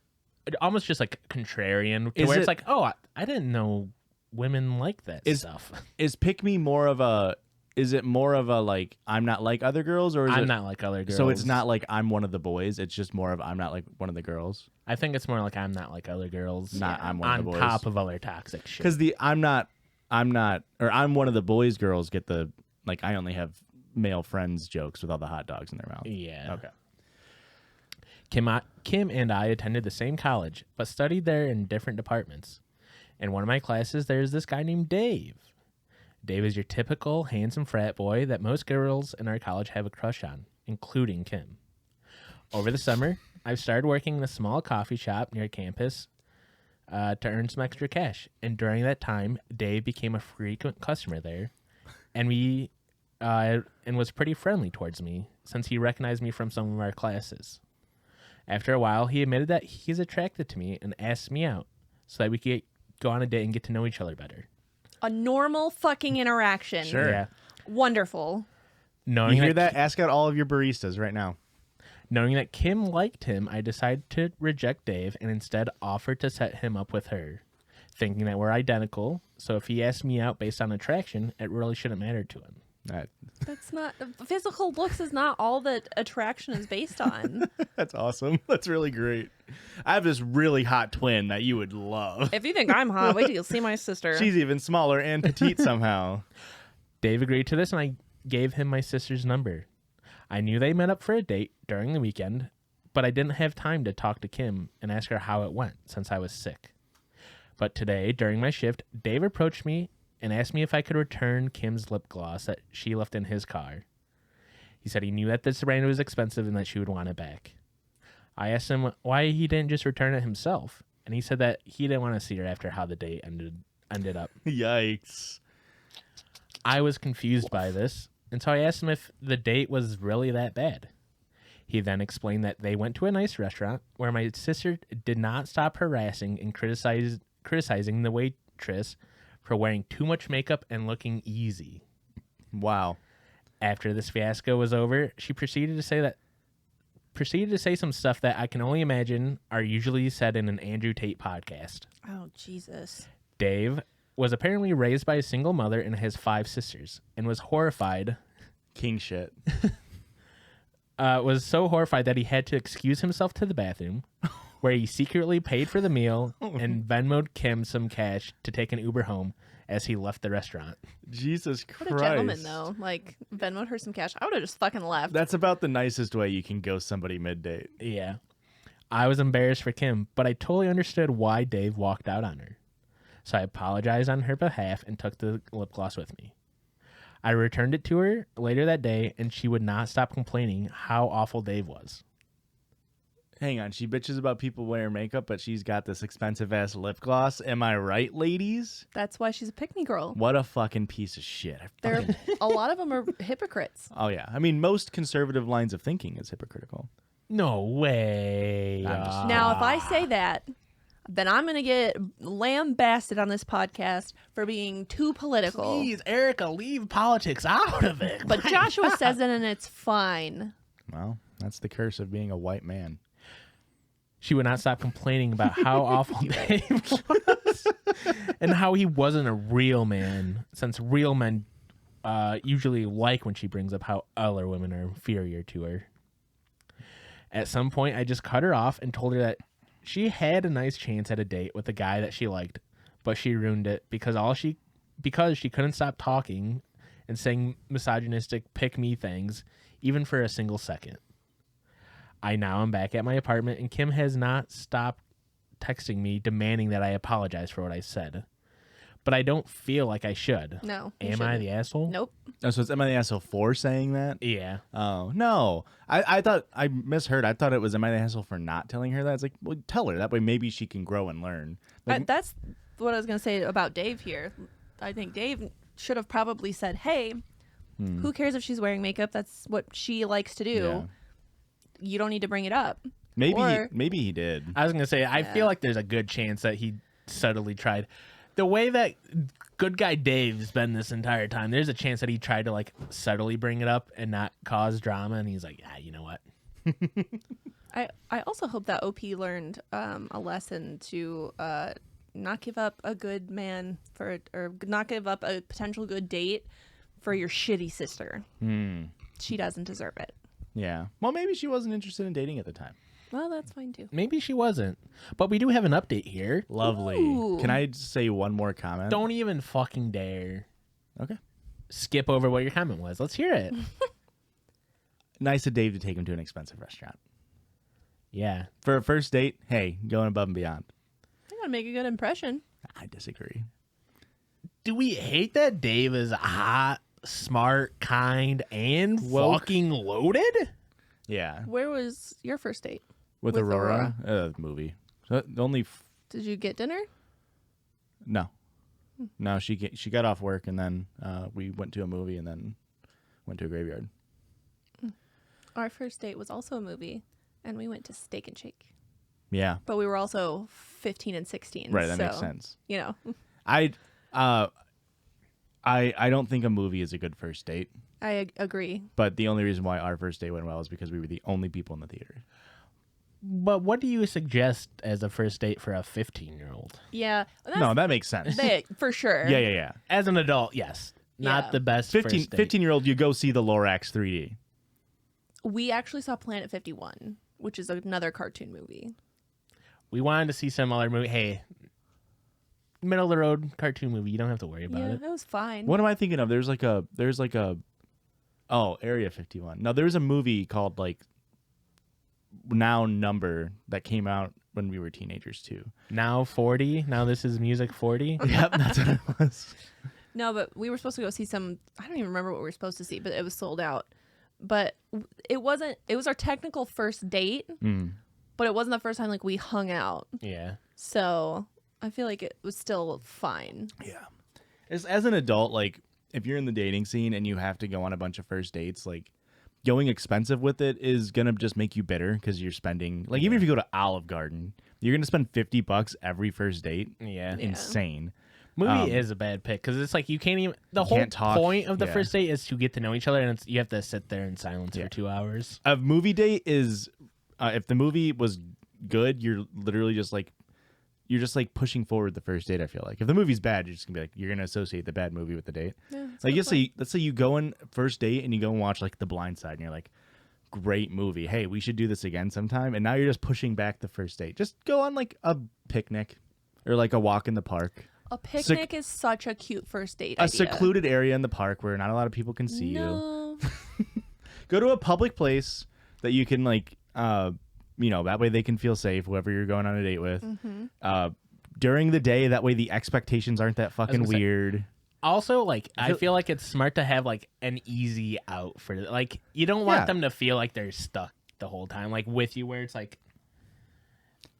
Speaker 3: almost just like contrarian, to
Speaker 1: Is
Speaker 3: where
Speaker 1: it-
Speaker 3: it's like, oh, I didn't know women like that stuff.
Speaker 1: Is pick-me more of a... Is it more of a like I'm not like other girls, or is
Speaker 3: I'm
Speaker 1: it
Speaker 3: not like other girls.
Speaker 1: so it's not like I'm one of the boys? It's just more of I'm not like one of the girls.
Speaker 3: I think it's more like I'm not like other girls.
Speaker 1: Not I'm one
Speaker 3: on
Speaker 1: of the boys.
Speaker 3: top of other toxic shit.
Speaker 1: Because the I'm not or I'm one of the boys girls get the like I only have male friends jokes with all the hot dogs in their mouth.
Speaker 3: Yeah.
Speaker 1: Okay.
Speaker 3: Kim and I attended the same college, but studied there in different departments. In one of my classes, there's this guy named Dave. Dave is your typical handsome frat boy that most girls in our college have a crush on, including Kim. Over the summer, I've started working in a small coffee shop near campus to earn some extra cash. And during that time, Dave became a frequent customer there, and was pretty friendly towards me since he recognized me from some of our classes. After a while, he admitted that he's attracted to me and asked me out so that we could go on a date and get to know each other better.
Speaker 2: A normal fucking interaction.
Speaker 1: Sure.
Speaker 3: Yeah.
Speaker 2: Wonderful.
Speaker 3: Knowing
Speaker 1: You hear that? Ask out all of your baristas right now.
Speaker 3: Knowing that Kim liked him, I decided to reject Dave and instead offered to set him up with her, thinking that we're identical, so if he asked me out based on attraction, it really shouldn't matter to him.
Speaker 2: That's not physical looks is not all that attraction is based on.
Speaker 1: That's awesome. That's really great. I have this really hot twin that you would love.
Speaker 2: If you think I'm hot, wait till you see my sister.
Speaker 1: She's even smaller and petite somehow.
Speaker 3: Dave agreed to this, and I gave him my sister's number. I knew they met up for a date during the weekend, but I didn't have time to talk to Kim and ask her how it went since I was sick. But today, during my shift, Dave approached me and asked me if I could return Kim's lip gloss that she left in his car. He said he knew that this brand was expensive and that she would want it back. I asked him why he didn't just return it himself, and he said that he didn't want to see her after how the date ended up.
Speaker 1: Yikes.
Speaker 3: I was confused by this, and so I asked him if the date was really that bad. He then explained that they went to a nice restaurant where my sister did not stop harassing and criticizing the waitress for wearing too much makeup and looking easy.
Speaker 1: Wow.
Speaker 3: After this fiasco was over, she proceeded to say some stuff that I can only imagine are usually said in an Andrew Tate podcast.
Speaker 2: Oh, Jesus.
Speaker 3: Dave was apparently raised by a single mother and has 5 sisters, and was horrified.
Speaker 1: King shit.
Speaker 3: Was so horrified that he had to excuse himself to the bathroom, where he secretly paid for the meal and Venmoed Kim some cash to take an Uber home as he left the restaurant.
Speaker 1: Jesus Christ.
Speaker 2: What a gentleman, though. Like, Venmoed her some cash. I would have just fucking left.
Speaker 1: That's about the nicest way you can ghost somebody mid-date.
Speaker 3: Yeah. I was embarrassed for Kim, but I totally understood why Dave walked out on her. So I apologized on her behalf and took the lip gloss with me. I returned it to her later that day, and she would not stop complaining how awful Dave was.
Speaker 1: Hang on, she bitches about people wearing makeup, but she's got this expensive ass lip gloss. Am I right, ladies?
Speaker 2: That's why she's a pick-me girl.
Speaker 1: What a fucking piece of shit.
Speaker 2: There, a lot of them are hypocrites.
Speaker 1: Oh yeah, I mean most conservative lines of thinking is hypocritical.
Speaker 3: No way.
Speaker 1: I'm just-
Speaker 2: Now, if I say that, then I'm going to get lambasted on this podcast for being too political.
Speaker 3: Please, Erica, leave politics out of it.
Speaker 2: But
Speaker 3: My
Speaker 2: Joshua
Speaker 3: God.
Speaker 2: says it, and it's fine.
Speaker 1: Well, that's the curse of being a white man.
Speaker 3: She would not stop complaining about how awful Dave was and how he wasn't a real man, since real men usually like when she brings up how other women are inferior to her. At some point, I just cut her off and told her that she had a nice chance at a date with a guy that she liked, but she ruined it because she couldn't stop talking and saying misogynistic pick-me things, even for a single second. I now am back at my apartment, and Kim has not stopped texting me demanding that I apologize for what I said. But I don't feel like I should.
Speaker 2: No. you
Speaker 3: Am I
Speaker 2: shouldn't.
Speaker 3: the asshole?
Speaker 2: Nope.
Speaker 1: Oh, so it's am I the asshole for saying that?
Speaker 3: Yeah.
Speaker 1: Oh no, I thought I misheard. I thought it was am I the asshole for not telling her that? It's like, well, tell her that way. Maybe she can grow and learn. Like,
Speaker 2: That's what I was going to say about Dave here. I think Dave should have probably said, hey, who cares if she's wearing makeup? That's what she likes to do.
Speaker 1: Yeah.
Speaker 2: You don't need to bring it up.
Speaker 1: maybe
Speaker 2: Or-
Speaker 1: maybe he did.
Speaker 3: I was going to say, I
Speaker 2: Yeah.
Speaker 3: feel like there's a good chance that he subtly tried. The way that good guy Dave's been this entire time, there's a chance that he tried to like subtly bring it up and not cause drama. And he's like, yeah, you know what?
Speaker 2: I also hope that OP learned a lesson to not give up a good man or not give up a potential good date for your shitty sister. She doesn't deserve it.
Speaker 1: Yeah. Well, maybe she wasn't interested in dating at the time.
Speaker 2: Well, that's fine too.
Speaker 3: Maybe she wasn't. But we do have an update here.
Speaker 1: Lovely.
Speaker 2: Ooh.
Speaker 1: Can I just say one more comment?
Speaker 3: Don't even fucking dare
Speaker 1: Okay.
Speaker 3: skip over what your comment was. Let's hear it.
Speaker 1: Nice of Dave to take him to an expensive restaurant
Speaker 3: Yeah.
Speaker 1: for a first date. Hey, going above and beyond.
Speaker 2: I gotta make a good impression.
Speaker 1: I disagree.
Speaker 3: Do we hate that Dave is hot, smart, kind, and
Speaker 1: Woke.
Speaker 3: fucking loaded?
Speaker 1: Yeah.
Speaker 2: Where was your first date?
Speaker 1: With
Speaker 2: With
Speaker 1: Aurora, movie. Only
Speaker 2: Did you get dinner?
Speaker 1: no. No, she got off work and then we went to a movie and then went to a graveyard.
Speaker 2: Our first date was also a movie, and we went to Steak and Shake.
Speaker 1: Yeah.
Speaker 2: But we were also 15 and 16.
Speaker 1: Right, that makes
Speaker 2: so,
Speaker 1: sense.
Speaker 2: You know,
Speaker 1: I don't think a movie is a good first date,
Speaker 2: I agree.
Speaker 1: but the only reason why our first date went well is because we were the only people in the theater.
Speaker 3: But what do you suggest as a first date for a 15-year-old?
Speaker 2: Yeah.
Speaker 1: No, that makes sense.
Speaker 2: For sure.
Speaker 1: Yeah.
Speaker 3: As an adult, yes. Not
Speaker 2: Yeah.
Speaker 3: the best
Speaker 1: 15,
Speaker 3: first date.
Speaker 1: 15-year-old, you go see the Lorax 3D.
Speaker 2: We actually saw Planet 51, which is another cartoon movie.
Speaker 3: We wanted to see some other movie. Hey, middle of the road cartoon movie. You don't have to worry about
Speaker 2: Yeah,
Speaker 3: it.
Speaker 2: it was fine.
Speaker 1: What am I thinking of? There's like a Area 51. No, there's a movie called like Now Number that came out when we were teenagers too.
Speaker 3: Now 40. Now this is music 40.
Speaker 1: Yep, that's what it was.
Speaker 2: No, but we were supposed to go see some. I don't even remember what we were supposed to see, but it was sold out. But it wasn't. It was our technical first date, but it wasn't the first time like we hung out.
Speaker 3: Yeah.
Speaker 2: So I feel like it was still fine.
Speaker 1: Yeah. As an adult, like if you're in the dating scene and you have to go on a bunch of first dates, like going expensive with it is gonna just make you bitter because you're spending like even if you go to Olive Garden, you're gonna spend $50 every first date.
Speaker 3: Yeah.
Speaker 1: Insane.
Speaker 3: Movie is a bad pick because it's like you can't even. The whole
Speaker 1: can't talk.
Speaker 3: point of the
Speaker 1: Yeah.
Speaker 3: first date is to get to know each other, and you have to sit there in silence
Speaker 1: Yeah.
Speaker 3: for 2 hours.
Speaker 1: A movie date is if the movie was good, you're literally just like pushing forward the first date. I feel like if the movie's bad, you're just gonna be like you're gonna associate the bad movie with the date.
Speaker 2: Yeah, that's a
Speaker 1: Like
Speaker 2: good
Speaker 1: let's say you go in first date and you go and watch like The Blind Side and you're like, great movie. Hey, we should do this again sometime. And now you're just pushing back the first date. Just go on like a picnic or like a walk in the park.
Speaker 2: A picnic is such a cute first date
Speaker 1: A
Speaker 2: idea.
Speaker 1: secluded area in the park where not a lot of people can see you.
Speaker 2: No.
Speaker 1: Go to a public place that you can like that way they can feel safe, whoever you're going on a date with. During the day, that way the expectations aren't that fucking
Speaker 3: gonna say-
Speaker 1: weird.
Speaker 3: Also, like I feel like it's smart to have like an easy out for like you don't want
Speaker 1: Yeah.
Speaker 3: them to feel like they're stuck the whole time, like with you, where it's like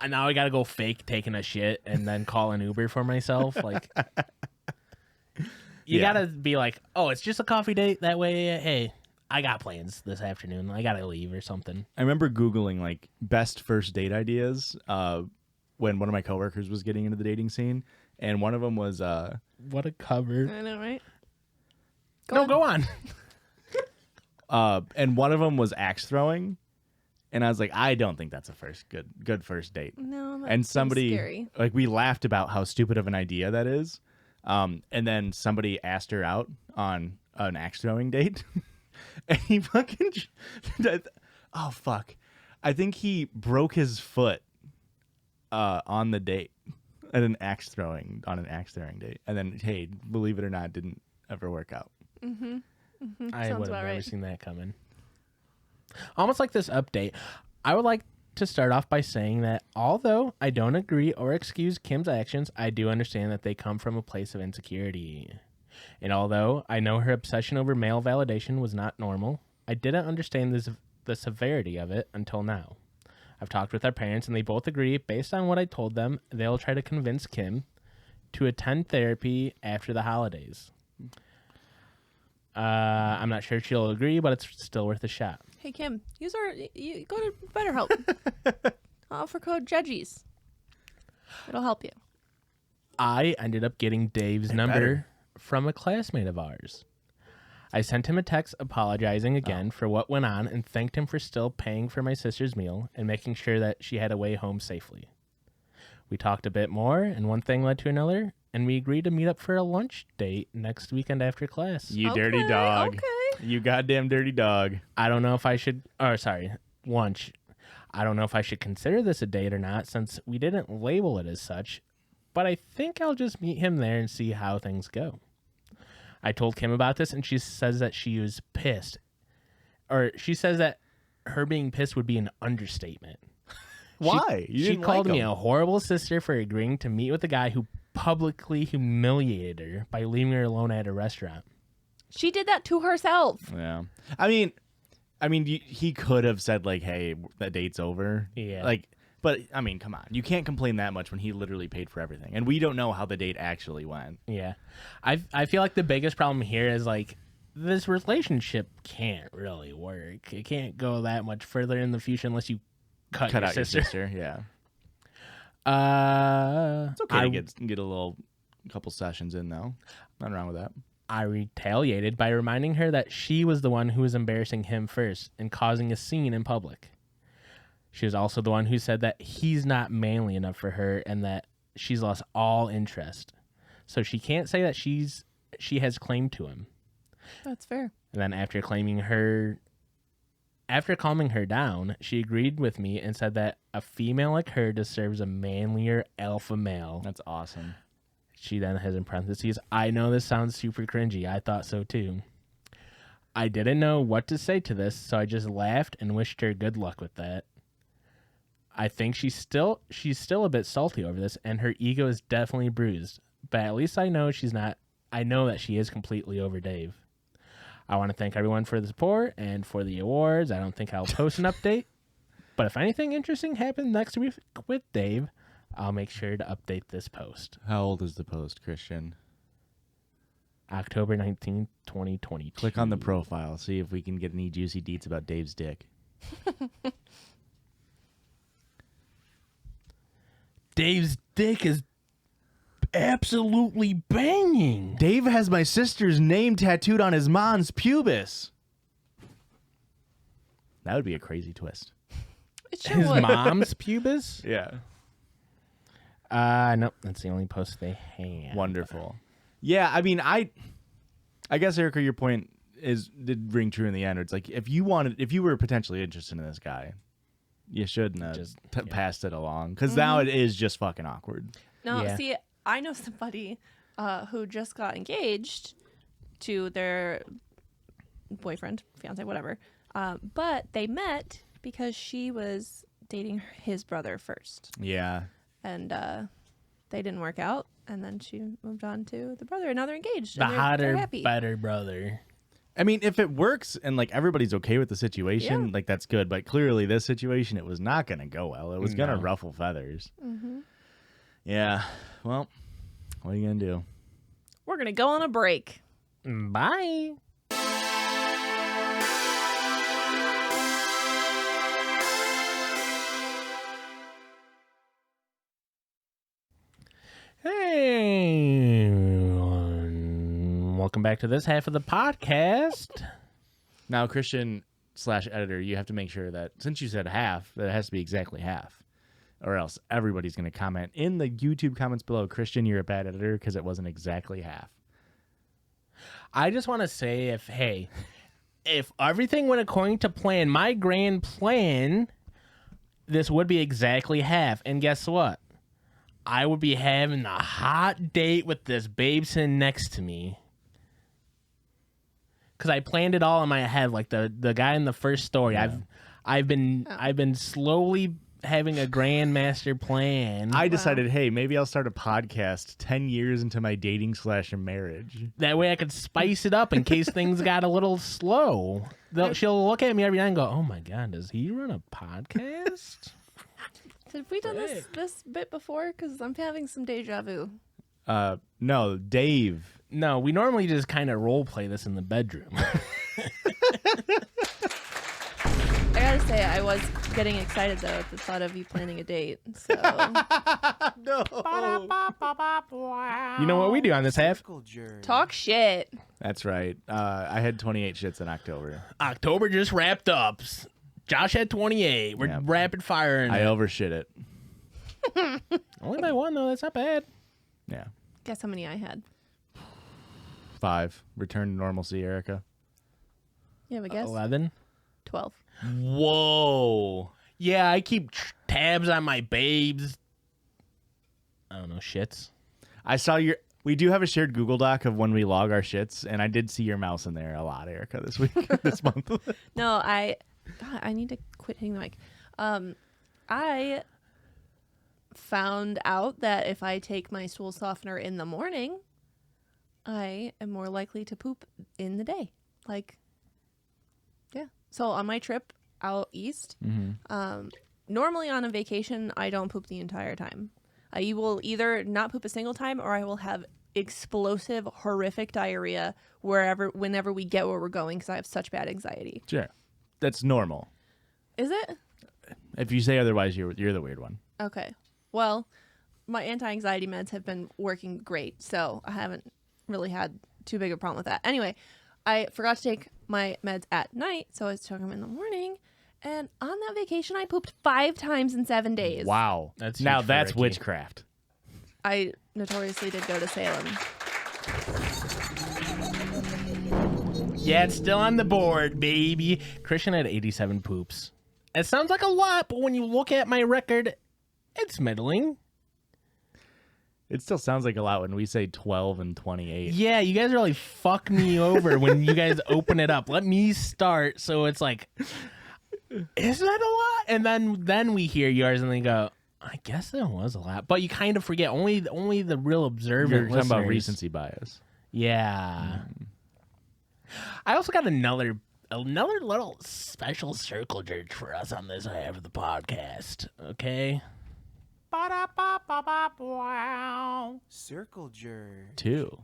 Speaker 3: now I gotta go fake taking a shit and then call an Uber for myself. Like, you gotta be like, oh, it's just a coffee date. That way, hey, I got plans this afternoon. I gotta leave or something.
Speaker 1: I remember Googling like best first date ideas when one of my coworkers was getting into the dating scene, and one of them was
Speaker 3: What a cover.
Speaker 2: I know, right?
Speaker 3: Go on.
Speaker 1: and one of them was axe throwing, and I was like, I don't think that's a good first date.
Speaker 2: No, that
Speaker 1: And
Speaker 2: seems
Speaker 1: somebody
Speaker 2: scary.
Speaker 1: like we laughed about how stupid of an idea that is, and then somebody asked her out on an axe throwing date, and he fucking oh fuck, I think he broke his foot on the date on an axe throwing date, and then hey, believe it or not, didn't ever work out.
Speaker 3: I
Speaker 2: Sounds
Speaker 3: would have
Speaker 2: about
Speaker 3: never
Speaker 2: right.
Speaker 3: seen that coming. Almost like this update, I would like to start off by saying that although I don't agree or excuse Kim's actions, I do understand that they come from a place of insecurity. And although I know her obsession over male validation was not normal, I didn't understand the severity of it until now. I've talked with our parents, and they both agree, based on what I told them, they'll try to convince Kim to attend therapy after the holidays. I'm not sure she'll agree, but it's still worth a shot.
Speaker 2: Hey Kim, you go to BetterHelp. Offer code Judgies. It'll help you.
Speaker 3: I ended up getting Dave's number
Speaker 1: better.
Speaker 3: from a classmate of ours. I sent him a text apologizing again for what went on and thanked him for still paying for my sister's meal and making sure that she had a way home safely. We talked a bit more, and one thing led to another, and we agreed to meet up for a lunch date next weekend after class.
Speaker 1: You
Speaker 2: Okay,
Speaker 1: dirty dog.
Speaker 2: okay.
Speaker 1: You goddamn dirty dog.
Speaker 3: I don't know if I should, lunch. I don't know if I should consider this a date or not since we didn't label it as such, but I think I'll just meet him there and see how things go. I told Kim about this, and she says that she was pissed. Or she says that her being pissed would be an understatement.
Speaker 1: Why?
Speaker 3: She called me a horrible sister for agreeing to meet with a guy who publicly humiliated her by leaving her alone at a restaurant.
Speaker 2: She did that to herself.
Speaker 1: Yeah. I mean, he could have said like, "Hey, that date's over."
Speaker 3: Yeah.
Speaker 1: Like, but I mean, come on, you can't complain that much when he literally paid for everything, and we don't know how the date actually went.
Speaker 3: Yeah. I feel like the biggest problem here is like this relationship can't really work. It can't go that much further in the future unless you cut your
Speaker 1: out
Speaker 3: sister.
Speaker 1: your sister. Yeah. It's okay to get a couple sessions in though. Nothing wrong with that.
Speaker 3: I retaliated by reminding her that she was the one who was embarrassing him first and causing a scene in public. She was also the one who said that he's not manly enough for her and that she's lost all interest. So she can't say that she has claim to him.
Speaker 2: That's fair.
Speaker 3: And then after calming her down, she agreed with me and said that a female like her deserves a manlier alpha male.
Speaker 1: That's awesome.
Speaker 3: She then has in parentheses, I know this sounds super cringy. I thought so too. I didn't know what to say to this, so I just laughed and wished her good luck with that. I think she's still a bit salty over this, and her ego is definitely bruised. But at least I know that she is completely over Dave. I want to thank everyone for the support and for the awards. I don't think I'll post an update. But if anything interesting happens next week with Dave, I'll make sure to update this post.
Speaker 1: How old is the post, Christian?
Speaker 3: October 19th, 2022.
Speaker 1: Click on the profile. See if we can get any juicy deets about Dave's dick.
Speaker 3: Dave's dick is absolutely banging.
Speaker 1: Dave has my sister's name tattooed on his mom's pubis. That would be a crazy twist.
Speaker 2: It sure
Speaker 3: His
Speaker 2: would.
Speaker 3: mom's pubis?
Speaker 1: Yeah.
Speaker 3: Nope. That's the only post they have.
Speaker 1: Wonderful. Yeah, I mean, I guess, Erica, your point did ring true in the end. It's like if you were potentially interested in this guy, you shouldn't have
Speaker 3: Just
Speaker 1: passed it along because now it is just fucking awkward.
Speaker 2: No,
Speaker 3: Yeah.
Speaker 2: see, I know somebody who just got engaged to their boyfriend, fiance, whatever. But they met because she was dating his brother first.
Speaker 1: Yeah.
Speaker 2: And they didn't work out. And then she moved on to the brother. And now they're engaged.
Speaker 3: The
Speaker 2: and they're
Speaker 3: hotter,
Speaker 2: happy.
Speaker 3: better brother.
Speaker 1: I mean, if it works and like everybody's okay with the situation,
Speaker 2: Yeah.
Speaker 1: like that's good. But clearly, this situation, it was not going to go well. It was going to
Speaker 3: No.
Speaker 1: ruffle feathers.
Speaker 2: Mm-hmm.
Speaker 1: Yeah. Well, what are you going to do?
Speaker 2: We're going to go on a break.
Speaker 3: Bye. Hey, everyone. Welcome back to this half of the podcast.
Speaker 1: Now, Christian/editor, you have to make sure that since you said half, that it has to be exactly half, or else everybody's going to comment in the YouTube comments below. Christian, you're a bad editor because it wasn't exactly half.
Speaker 3: I just want to say if everything went according to plan, my grand plan, this would be exactly half. And guess what? I would be having a hot date with this babe sitting next to me. Because I planned it all in my head, like the guy in the first story.
Speaker 1: Yeah.
Speaker 3: I've been slowly having a grand master plan.
Speaker 1: I decided, hey, maybe I'll start a podcast 10 years into my dating/marriage.
Speaker 3: That way I could spice it up in case things got a little slow. She'll look at me every night and go, "Oh my God, does he run a podcast?"
Speaker 2: Have we done this bit before? Because I'm having some deja vu.
Speaker 1: No, Dave.
Speaker 3: No, we normally just kind of role play this in the bedroom.
Speaker 2: I gotta say, I was getting excited though at the thought of you planning a date. So
Speaker 1: No.
Speaker 3: You know what we do on this half?
Speaker 2: talk shit.
Speaker 1: That's right. I had 28 shits in October.
Speaker 3: October just wrapped up. Josh had 28. We're
Speaker 1: Yep.
Speaker 3: rapid firing.
Speaker 1: I overshit it.
Speaker 3: Only by one, though. That's not bad.
Speaker 1: Yeah.
Speaker 2: Guess how many I had?
Speaker 1: 5. Return to normalcy, Erica.
Speaker 2: Yeah, I guess
Speaker 3: 11.
Speaker 2: 12.
Speaker 3: Whoa. Yeah, I keep tabs on my babes. I don't know, shits.
Speaker 1: I saw your... We do have a shared Google Doc of when we log our shits, and I did see your mouse in there a lot, Erica, this week, this month.
Speaker 2: No, I need to quit hitting the mic. I found out that if I take my stool softener in the morning, I am more likely to poop in the day. Like, yeah. So on my trip out east, normally on a vacation, I don't poop the entire time. I will either not poop a single time, or I will have explosive, horrific diarrhea whenever we get where we're going, because I have such bad anxiety.
Speaker 1: Sure. That's normal.
Speaker 2: Is it?
Speaker 1: If you say otherwise, you're the weird one.
Speaker 2: Okay. Well, my anti-anxiety meds have been working great, so I haven't really had too big a problem with that. Anyway, I forgot to take my meds at night, so I took them in the morning. And on that vacation, I pooped 5 times in 7 days.
Speaker 1: Wow.
Speaker 3: That's
Speaker 1: now
Speaker 3: huge for
Speaker 1: that's
Speaker 3: Ricky.
Speaker 1: witchcraft.
Speaker 2: I notoriously did go to Salem.
Speaker 3: Yeah, it's still on the board, baby. Christian had 87 poops. It sounds like a lot, but when you look at my record, it's middling.
Speaker 1: It still sounds like a lot when we say 12 and 28.
Speaker 3: Yeah, you guys really fuck me over when you guys open it up. Let me start, so it's like, is that a lot? And then we hear yours and they go, I guess there was a lot. But you kind of forget. Only the real observant
Speaker 1: You're talking about
Speaker 3: listeners-
Speaker 1: recency bias.
Speaker 3: Yeah. I also got another little special circle jerk for us on this half of the podcast. Okay.
Speaker 4: Circle jerk.
Speaker 1: 2.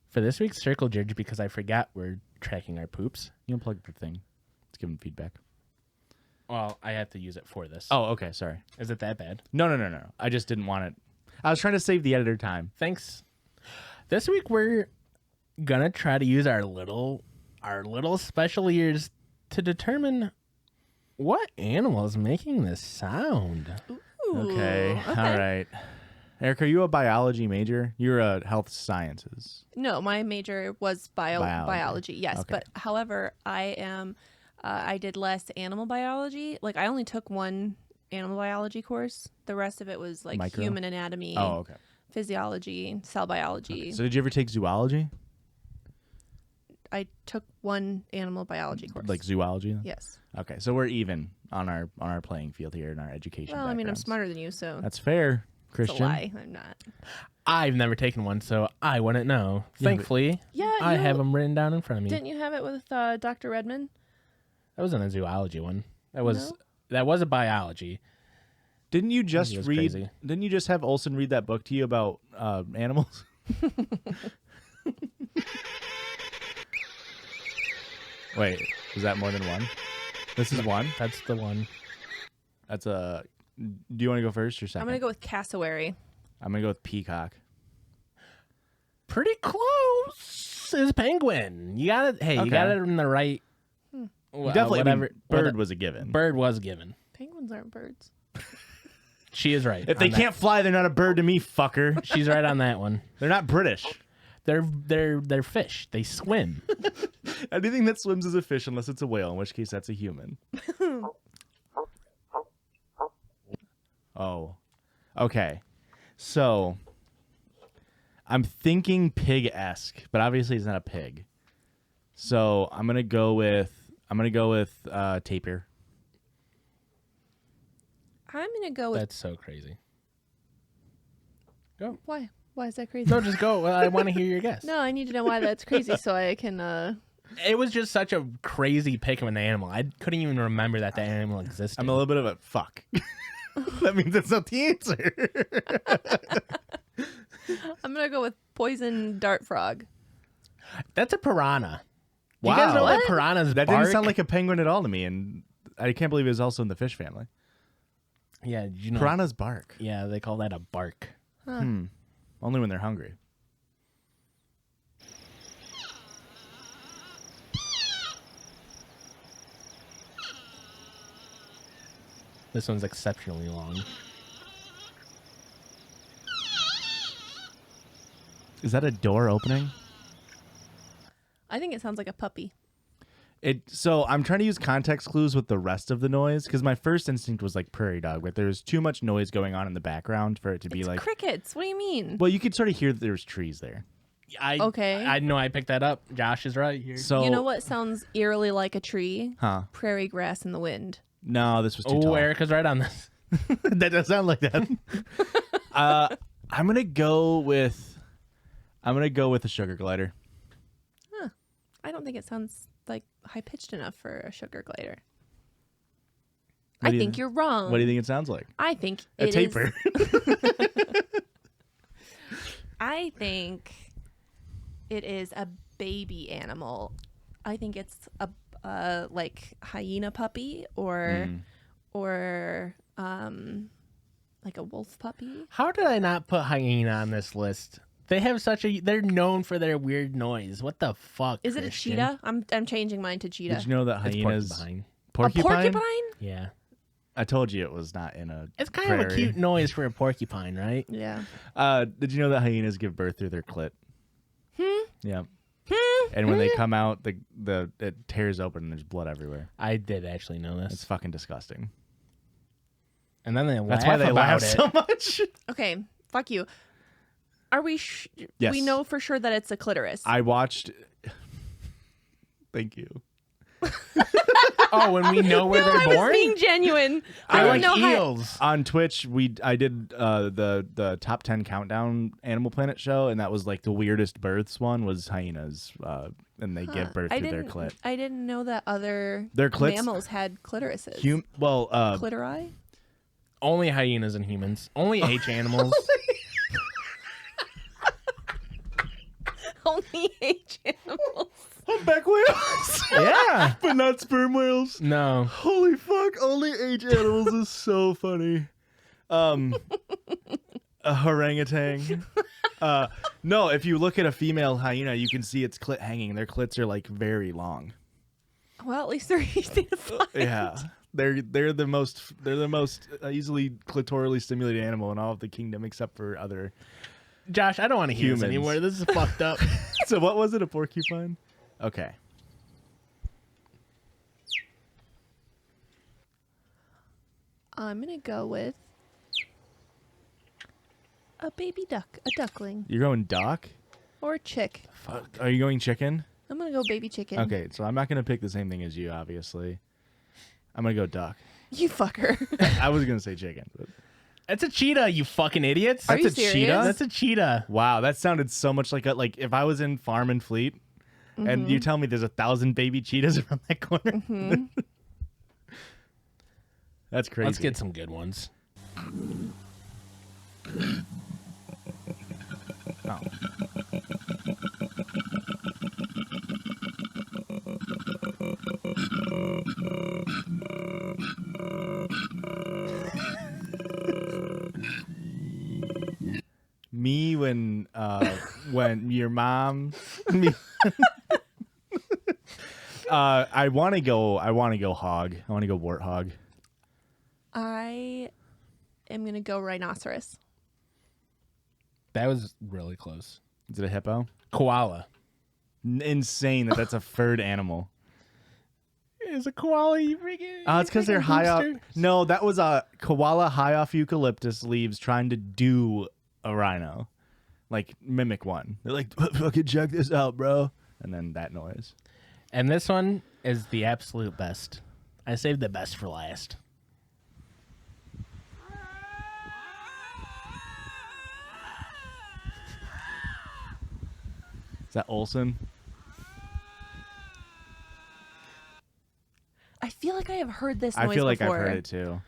Speaker 3: For this week's circle jerk, because I forgot we're tracking our poops.
Speaker 1: You unplug the thing. Let's give him feedback.
Speaker 3: Well, I have to use it for this.
Speaker 1: Oh, okay. Sorry.
Speaker 3: Is it that bad?
Speaker 1: No. I just didn't want it. I was trying to save the editor time.
Speaker 3: Thanks. This week we're gonna try to use our little special ears to determine what animal is making this sound.
Speaker 2: Ooh,
Speaker 1: Okay. All right. Eric, are you a biology major? You're a health sciences.
Speaker 2: No, my major was biology. Yes,
Speaker 1: Okay.
Speaker 2: but however, I am. I did less animal biology. Like I only took one animal biology course. The rest of it was like
Speaker 1: Micro?
Speaker 2: human anatomy,
Speaker 1: Oh, okay.
Speaker 2: physiology, cell biology.
Speaker 1: So did you ever take zoology?
Speaker 2: I took one animal biology course.
Speaker 1: Like zoology?
Speaker 2: Yes.
Speaker 1: Okay. So we're even on our playing field here in our education.
Speaker 2: Well, I mean, I'm
Speaker 1: backgrounds.
Speaker 2: smarter than you, so
Speaker 1: That's fair,
Speaker 2: it's a
Speaker 1: Christian.
Speaker 2: lie. I'm not.
Speaker 3: I've never taken one, so I wouldn't know.
Speaker 1: Yeah,
Speaker 3: Thankfully,
Speaker 2: Yeah,
Speaker 3: I
Speaker 2: you-
Speaker 3: have them written down in front of me.
Speaker 2: Didn't you have it with Dr. Redmond?
Speaker 3: That wasn't a zoology one. That was
Speaker 2: No?
Speaker 3: that was a biology.
Speaker 1: Didn't you just
Speaker 3: was
Speaker 1: read?
Speaker 3: crazy.
Speaker 1: Didn't you just have Olson read that book to you about animals? Wait, is that more than one? This is one.
Speaker 3: That's the one.
Speaker 1: That's a. Do you want to go first or second?
Speaker 2: I'm going to go with cassowary.
Speaker 1: I'm gonna go with peacock.
Speaker 3: Pretty close. Is penguin. You got it. Hey, you
Speaker 1: Okay.
Speaker 3: got it in the right.
Speaker 1: Definitely,
Speaker 3: whatever.
Speaker 1: I mean, bird was a given.
Speaker 3: Bird was given.
Speaker 2: Penguins aren't birds.
Speaker 3: She is right.
Speaker 1: If they
Speaker 3: on that.
Speaker 1: can't fly, they're not a bird to me, fucker.
Speaker 3: She's right on that one.
Speaker 1: They're not British.
Speaker 3: They're fish. They swim.
Speaker 1: Anything that swims is a fish unless it's a whale, in which case that's a human. Oh. Okay. So I'm thinking pig-esque, but obviously he's not a pig. So I'm gonna go with tapir.
Speaker 2: I'm going to go with...
Speaker 3: That's so crazy.
Speaker 2: Why? Why is that crazy?
Speaker 3: No, just go. Well, I want to hear your guess.
Speaker 2: No, I need to know why that's crazy so I can...
Speaker 3: It was just such a crazy pick of an animal. I couldn't even remember that the animal existed.
Speaker 1: I'm a little bit of a fuck. That means it's not the answer.
Speaker 2: I'm going to go with poison dart frog.
Speaker 3: That's a piranha.
Speaker 1: Wow.
Speaker 3: You guys know that
Speaker 2: What?
Speaker 3: piranhas
Speaker 1: That
Speaker 3: bark?
Speaker 1: didn't sound like a penguin at all to me, and I can't believe it was also in the fish family.
Speaker 3: Yeah, did you know?
Speaker 1: Piranhas bark.
Speaker 3: Yeah, they call that a bark.
Speaker 1: Only when they're hungry.
Speaker 3: This one's exceptionally long.
Speaker 1: Is that a door opening?
Speaker 2: I think it sounds like a puppy.
Speaker 1: So I'm trying to use context clues with the rest of the noise because my first instinct was like prairie dog, but there's too much noise going on in the background for it to be
Speaker 2: It's
Speaker 1: like.
Speaker 2: crickets. What do you mean?
Speaker 1: Well, you could sort of hear that there's trees there.
Speaker 2: Okay.
Speaker 3: I know I picked that up. Josh is right here.
Speaker 1: So
Speaker 2: You know what sounds eerily like a tree?
Speaker 1: Huh?
Speaker 2: Prairie grass in the wind.
Speaker 1: No, this was too
Speaker 3: Oh,
Speaker 1: tall.
Speaker 3: Erica's right on this.
Speaker 1: That does sound like that. I'm gonna go with a sugar glider.
Speaker 2: I don't think it sounds like high pitched enough for a sugar glider.
Speaker 1: What
Speaker 2: I
Speaker 1: do you-
Speaker 2: think you're wrong.
Speaker 1: What do you think it sounds like?
Speaker 2: I think
Speaker 1: A
Speaker 2: it is.
Speaker 1: tapir.
Speaker 2: I think it is a baby animal. I think it's a like hyena puppy or like a wolf puppy.
Speaker 3: How did I not put hyena on this list? They have they're known for their weird noise. What the fuck?
Speaker 2: Is it a
Speaker 3: Christian?
Speaker 2: cheetah? I'm changing mine to cheetah.
Speaker 1: Did you know that
Speaker 3: It's
Speaker 1: hyenas?
Speaker 3: porcupine.
Speaker 2: A porcupine?
Speaker 3: Yeah.
Speaker 1: I told you it was not in a.
Speaker 3: It's kind of a
Speaker 1: prairie.
Speaker 3: cute noise for a porcupine, right?
Speaker 2: Yeah.
Speaker 1: Did you know that hyenas give birth through their clit? Yeah. And when they come out, it tears open and there's blood everywhere.
Speaker 3: I did actually know
Speaker 1: It's
Speaker 3: this.
Speaker 1: fucking disgusting.
Speaker 3: And then they
Speaker 1: That's
Speaker 3: laugh
Speaker 1: why they
Speaker 3: about
Speaker 1: laugh
Speaker 3: it.
Speaker 1: so much.
Speaker 2: Okay. Fuck you. Are we?
Speaker 1: Yes.
Speaker 2: We know for sure that it's a clitoris.
Speaker 1: I watched. Thank you.
Speaker 3: Oh, when we know where
Speaker 2: no,
Speaker 3: they're
Speaker 2: I was
Speaker 3: born?
Speaker 2: being genuine. I
Speaker 3: They're
Speaker 2: don't
Speaker 3: like
Speaker 2: know how.
Speaker 3: eels.
Speaker 1: On Twitch, I did the top 10 countdown Animal Planet show, and that was like the weirdest births one was hyenas, and they give birth through their clit.
Speaker 2: I didn't know that other
Speaker 1: Their clits-
Speaker 2: mammals had clitorises.
Speaker 1: Clitori?
Speaker 3: Only hyenas and humans. Only H animals.
Speaker 2: Only H animals.
Speaker 1: Humpback whales,
Speaker 3: Yeah.
Speaker 1: but not sperm whales.
Speaker 3: No.
Speaker 1: Holy fuck! Only H animals is so funny. A orangutan. No, if you look at a female hyena, you can see its clit hanging. Their clits are like very long.
Speaker 2: Well, at least they're easy to find.
Speaker 1: Yeah, they're the most easily clitorally stimulated animal in all of the kingdom, except for other.
Speaker 3: Josh, I don't want to hear this
Speaker 1: Humans.
Speaker 3: anymore. This is fucked up.
Speaker 1: So what was it? A porcupine? Okay.
Speaker 2: I'm gonna go with a baby duck, a duckling,
Speaker 1: You're going duck?
Speaker 2: or a chick.
Speaker 1: Fuck. Are you going chicken?
Speaker 2: I'm gonna go baby chicken.
Speaker 1: Okay, so I'm not gonna pick the same thing as you, obviously. I'm gonna go duck.
Speaker 2: You fucker.
Speaker 1: I was gonna say chicken, but
Speaker 3: It's a cheetah, you fucking idiots.
Speaker 2: Are
Speaker 1: That's
Speaker 2: you
Speaker 1: a
Speaker 2: serious?
Speaker 1: cheetah?
Speaker 3: That's a cheetah.
Speaker 1: Wow, that sounded so much like if I was in Farm and Fleet, and you tell me there's 1,000 baby cheetahs around that corner. That's crazy.
Speaker 3: Let's get some good ones.
Speaker 1: Oh. Me when your mom me I want to go hog. I want to go warthog.
Speaker 2: I am gonna go rhinoceros.
Speaker 3: That was really close.
Speaker 1: Is it a hippo?
Speaker 3: Koala.
Speaker 1: Insane that's a furred animal.
Speaker 3: It's a koala, you freaking.
Speaker 1: Oh, it's because they're high up. No, that was a koala high off eucalyptus leaves trying to do a rhino, like mimic one. They're like, fucking check this out, bro, and then that noise.
Speaker 3: And this one is the absolute best. I saved the best for last.
Speaker 1: Is that Olsen?
Speaker 2: I feel like I have heard this noise
Speaker 1: I feel like
Speaker 2: before.
Speaker 1: I've heard it too.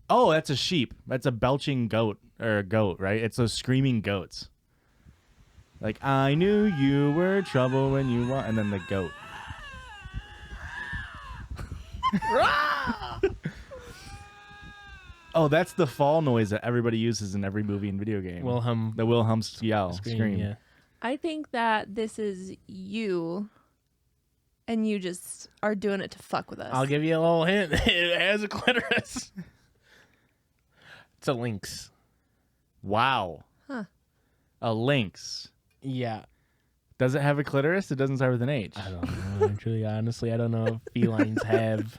Speaker 1: Oh, that's a sheep. That's a belching goat or a goat, right? It's those screaming goats. Like, I knew you were trouble when you want, and then the goat. Oh, that's the fall noise that everybody uses in every movie and video game. The Wilhelm yell, scream.
Speaker 3: Yeah.
Speaker 2: I think that this is you, and you just are doing it to fuck with us.
Speaker 3: I'll give you a little hint. It has a clitoris. It's a lynx.
Speaker 1: Wow.
Speaker 2: Huh.
Speaker 1: A lynx.
Speaker 3: Yeah.
Speaker 1: Does it have a clitoris? It doesn't start with an H.
Speaker 3: I don't know. Actually, honestly, I don't know if felines have.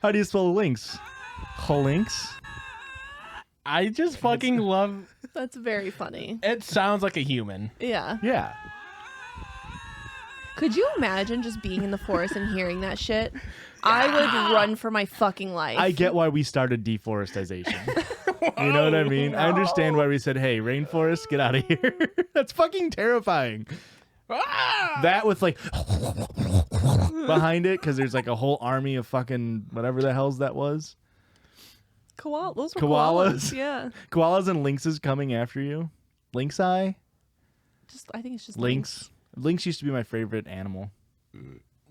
Speaker 1: How do you spell lynx? Lynx?
Speaker 3: I just fucking love.
Speaker 2: That's very funny.
Speaker 3: It sounds like a human.
Speaker 2: Yeah.
Speaker 1: Yeah.
Speaker 2: Could you imagine just being in the forest and hearing that shit? I would run for my fucking life.
Speaker 1: I get why we started deforestation. You know what I mean? I understand why we said, hey, rainforest, get out of here. That's fucking terrifying. That with like behind it, because there's like a whole army of fucking whatever the hell's that was.
Speaker 2: Those were
Speaker 1: Koalas?
Speaker 2: Yeah.
Speaker 1: Koalas and lynxes coming after you. Lynx eye?
Speaker 2: I think it's just
Speaker 1: Lynx. Lynx used to be my favorite animal.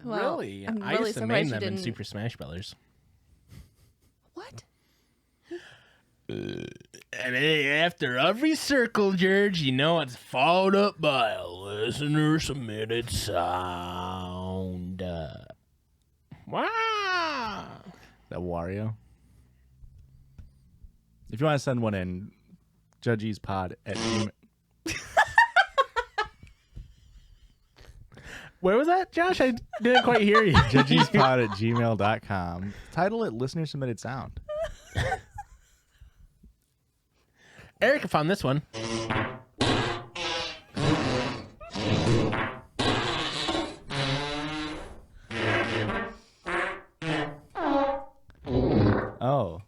Speaker 2: Well,
Speaker 3: Really?
Speaker 2: I'm
Speaker 3: I
Speaker 2: really
Speaker 3: used to
Speaker 2: surprised
Speaker 3: main
Speaker 2: you
Speaker 3: them in
Speaker 2: didn't.
Speaker 3: Super Smash Brothers.
Speaker 2: What?
Speaker 3: And after every circle, George, you know it's followed up by a listener submitted sound. Wow.
Speaker 1: That Wario. If you want to send one in, Judgies pod at
Speaker 3: Where was that, Josh? I didn't quite hear you.
Speaker 1: judgiespod at gmail.com. Title it Listener Submitted Sound.
Speaker 3: Erica found this one.
Speaker 1: Oh.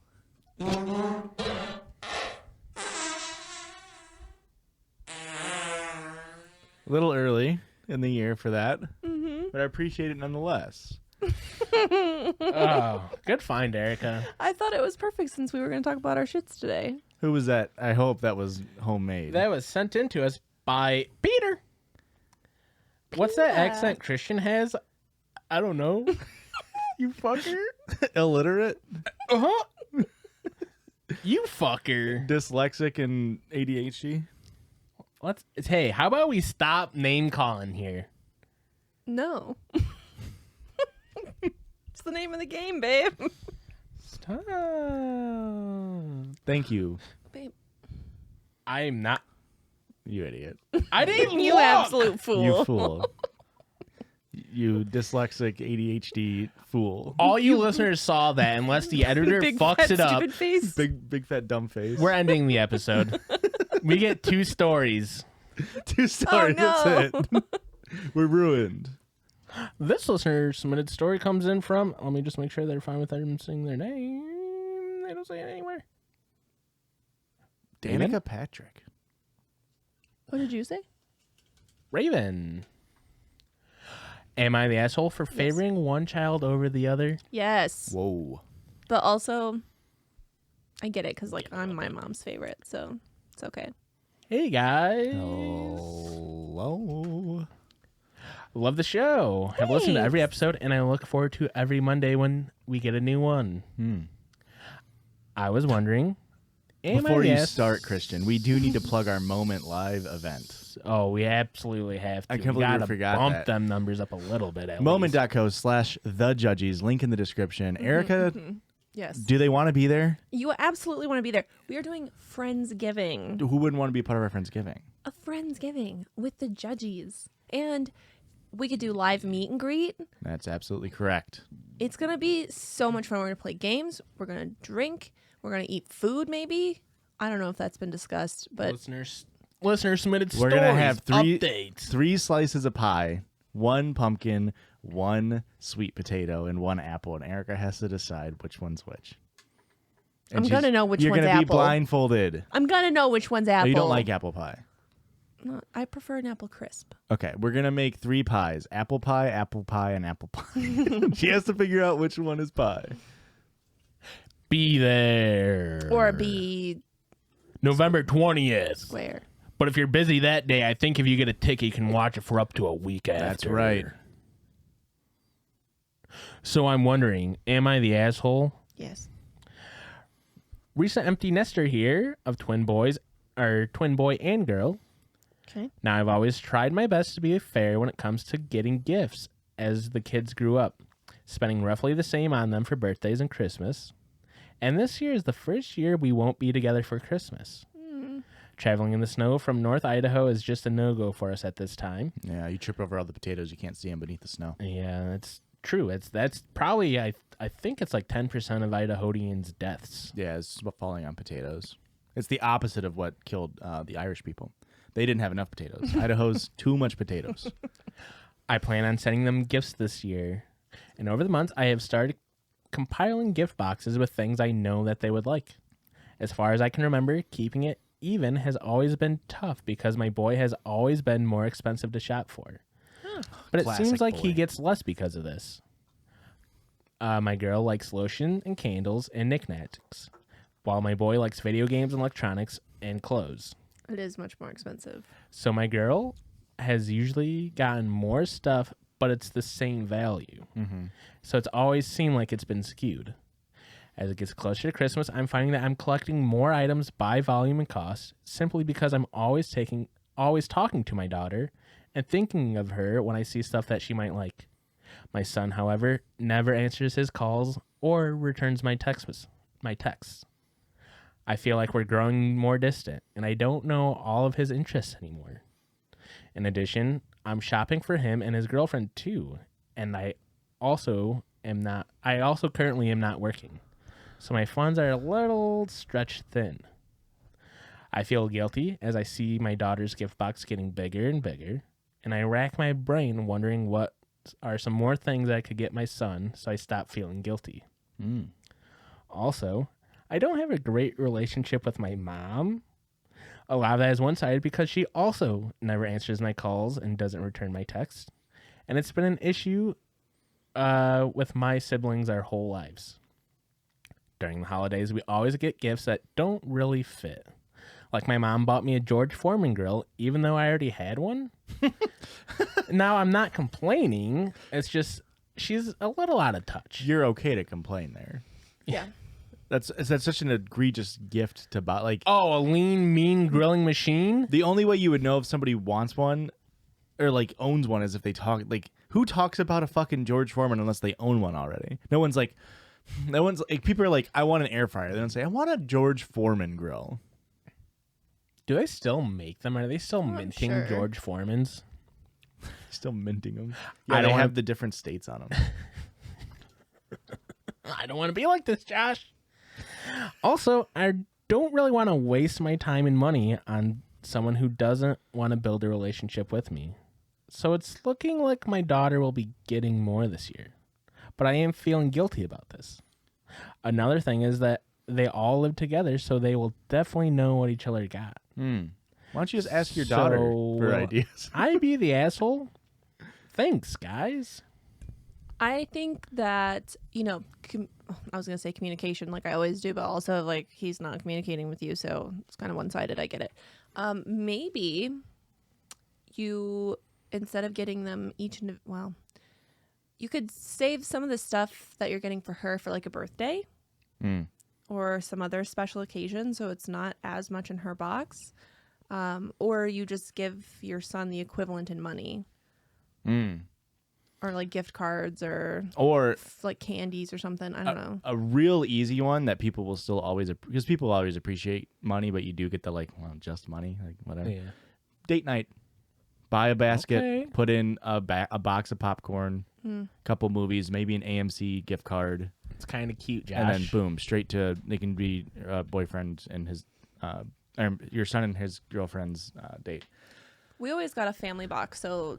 Speaker 1: A little early in the year for that, but I appreciate it nonetheless.
Speaker 3: Oh, good find, Erica.
Speaker 2: I thought it was perfect since we were going to talk about our shits today.
Speaker 1: Who was that? I hope that was homemade.
Speaker 3: That was sent in to us by Peter. What's that accent Christian has? I don't know. You fucker.
Speaker 1: Illiterate,
Speaker 3: Uh-huh. You fucker.
Speaker 1: dyslexic, and ADHD.
Speaker 3: Hey, how about we stop name calling here?
Speaker 2: No. It's the name of the game, babe.
Speaker 3: Stop.
Speaker 1: Thank you,
Speaker 2: Babe.
Speaker 3: I'm not.
Speaker 1: you idiot.
Speaker 3: I didn't
Speaker 2: You
Speaker 3: look.
Speaker 2: absolute fool.
Speaker 1: You fool. You dyslexic ADHD fool.
Speaker 3: All you listeners saw that unless the editor
Speaker 2: Big
Speaker 3: fucks
Speaker 2: fat
Speaker 3: it up.
Speaker 2: stupid face.
Speaker 1: Big fat dumb face.
Speaker 3: We're ending the episode. We get 2 stories.
Speaker 1: 2 stories.
Speaker 2: no.
Speaker 1: That's it. We're ruined.
Speaker 3: This listener submitted story comes in from. Let me just make sure they're fine with them saying their name. They don't say it anywhere. Raven?
Speaker 1: Danica Patrick.
Speaker 2: What did you say?
Speaker 3: Raven. Am I the asshole for favoring one child over the other?
Speaker 2: Yes.
Speaker 1: Whoa.
Speaker 2: But also, I get it because, like, I'm my mom's favorite, so it's okay.
Speaker 3: Hey, guys.
Speaker 1: Hello.
Speaker 3: Love the show. Have listened to every
Speaker 2: Thanks.
Speaker 3: episode, and I look forward to every Monday when we get a new one. I was wondering,
Speaker 1: Before you start, Christian, we do need to plug our Moment Live event.
Speaker 3: Oh, we absolutely have to.
Speaker 1: I can't believe we
Speaker 3: gotta
Speaker 1: forgot
Speaker 3: bump
Speaker 1: that.
Speaker 3: them numbers up a little bit at least.
Speaker 1: Moment.co/thejudgies. Link in the description. Erica,
Speaker 2: Yes.
Speaker 1: do they want to be there?
Speaker 2: You absolutely want to be there. We are doing Friendsgiving.
Speaker 1: Who wouldn't want to be part of our Friendsgiving?
Speaker 2: A Friendsgiving with the Judgies. And we could do live meet and greet.
Speaker 1: That's absolutely correct.
Speaker 2: It's going to be so much fun. We're going to play games. We're going to drink. We're going to eat food, maybe. I don't know if that's been discussed, but
Speaker 3: Listeners submitted
Speaker 1: We're
Speaker 3: stories.
Speaker 1: going to have
Speaker 3: updates.
Speaker 1: 3 slices of pie, 1 pumpkin, 1 sweet potato, and 1 apple. And Erica has to decide which one's which. And
Speaker 2: I'm gonna know which
Speaker 1: you're
Speaker 2: one's
Speaker 1: gonna be
Speaker 2: apple.
Speaker 1: blindfolded.
Speaker 2: I'm going to know which one's apple.
Speaker 1: Oh, you don't like apple pie.
Speaker 2: No, I prefer an apple crisp.
Speaker 1: Okay, we're going to make 3 pies. Apple pie, and apple pie. She has to figure out which one is pie.
Speaker 3: Be there.
Speaker 2: Or be
Speaker 3: November 20th.
Speaker 2: square.
Speaker 3: But if you're busy that day, I think if you get a ticket, you can watch it for up to a week after.
Speaker 1: That's right.
Speaker 3: So I'm wondering, am I the asshole?
Speaker 2: Yes.
Speaker 3: Recent empty nester here of twin boy and girl.
Speaker 2: Okay.
Speaker 3: Now, I've always tried my best to be fair when it comes to getting gifts as the kids grew up, spending roughly the same on them for birthdays and Christmas. And this year is the first year we won't be together for Christmas. Traveling in the snow from North Idaho is just a no-go for us at this time.
Speaker 1: Yeah, you trip over all the potatoes. You can't see them beneath the snow.
Speaker 3: Yeah, that's true. That's probably, I think it's like 10% of Idahoans' deaths.
Speaker 1: Yeah, it's about falling on potatoes. It's the opposite of what killed the Irish people. They didn't have enough potatoes. Idaho's too much potatoes.
Speaker 3: I plan on sending them gifts this year. And over the months, I have started compiling gift boxes with things I know that they would like. As far as I can remember, keeping it even has always been tough because my boy has always been more expensive to shop for. But it
Speaker 1: Classic
Speaker 3: seems like
Speaker 1: boy.
Speaker 3: he gets less because of this. My girl likes lotion and candles and knickknacks, while my boy likes video games and electronics and clothes.
Speaker 2: It is much more expensive.
Speaker 3: So my girl has usually gotten more stuff, but it's the same value. So it's always seemed like it's been skewed. As it gets closer to Christmas, I'm finding that I'm collecting more items by volume and cost simply because I'm always talking to my daughter and thinking of her when I see stuff that she might like. My son, however, never answers his calls or returns my texts. I feel like we're growing more distant, and I don't know all of his interests anymore. In addition, I'm shopping for him and his girlfriend too, and I also currently am not working. So my funds are a little stretched thin. I feel guilty as I see my daughter's gift box getting bigger and bigger, and I rack my brain wondering what are some more things I could get my son so I stop feeling guilty. Also, I don't have a great relationship with my mom. A lot of that is one-sided because she also never answers my calls and doesn't return my texts. And it's been an issue with my siblings our whole lives. During the holidays, we always get gifts that don't really fit. Like my mom bought me a George Foreman grill, even though I already had one. Now, I'm not complaining. It's just she's a little out of touch.
Speaker 1: You're okay to complain there.
Speaker 2: Yeah.
Speaker 1: That's such an egregious gift to buy. Like,
Speaker 3: Oh, a lean, mean grilling machine?
Speaker 1: the only way you would know if somebody wants one or like owns one is if they talk. Like, who talks about a fucking George Foreman unless they own one already? No one's like, people are like, I want an air fryer. They don't say, I want a George Foreman grill.
Speaker 3: Do they still make them? Are they still
Speaker 2: I'm
Speaker 3: minting
Speaker 2: sure.
Speaker 3: George Foreman's?
Speaker 1: Still minting them.
Speaker 3: I
Speaker 1: Yeah,
Speaker 3: don't
Speaker 1: they
Speaker 3: wanna-
Speaker 1: have the different states on them.
Speaker 3: I don't want to be like this, Josh. Also, I don't really want to waste my time and money on someone who doesn't want to build a relationship with me. So it's looking like my daughter will be getting more this year. But I am feeling guilty about this. Another thing is that they all live together, so they will definitely know what each other got.
Speaker 1: Why don't you just ask your daughter for ideas?
Speaker 3: I be the asshole. Thanks, guys.
Speaker 2: I think that, I was going to say communication like I always do, but also like he's not communicating with you. So it's kind of one-sided. I get it. Maybe you, instead of getting them each, you could save some of the stuff that you're getting for her for like a birthday or some other special occasion. So it's not as much in her box. Or you just give your son the equivalent in money. Or like gift cards or like candies or something. I don't know.
Speaker 1: A real easy one that people will still always, because people always appreciate money, but you do get the just money, like whatever.
Speaker 3: Yeah.
Speaker 1: Date night. Buy a basket,
Speaker 3: Okay.
Speaker 1: put in a box of popcorn, couple movies, maybe an AMC gift card.
Speaker 3: It's kind of cute, Josh.
Speaker 1: And then boom, straight to, they can be boyfriend and his, or your son and his girlfriend's date.
Speaker 2: We always got a family box, so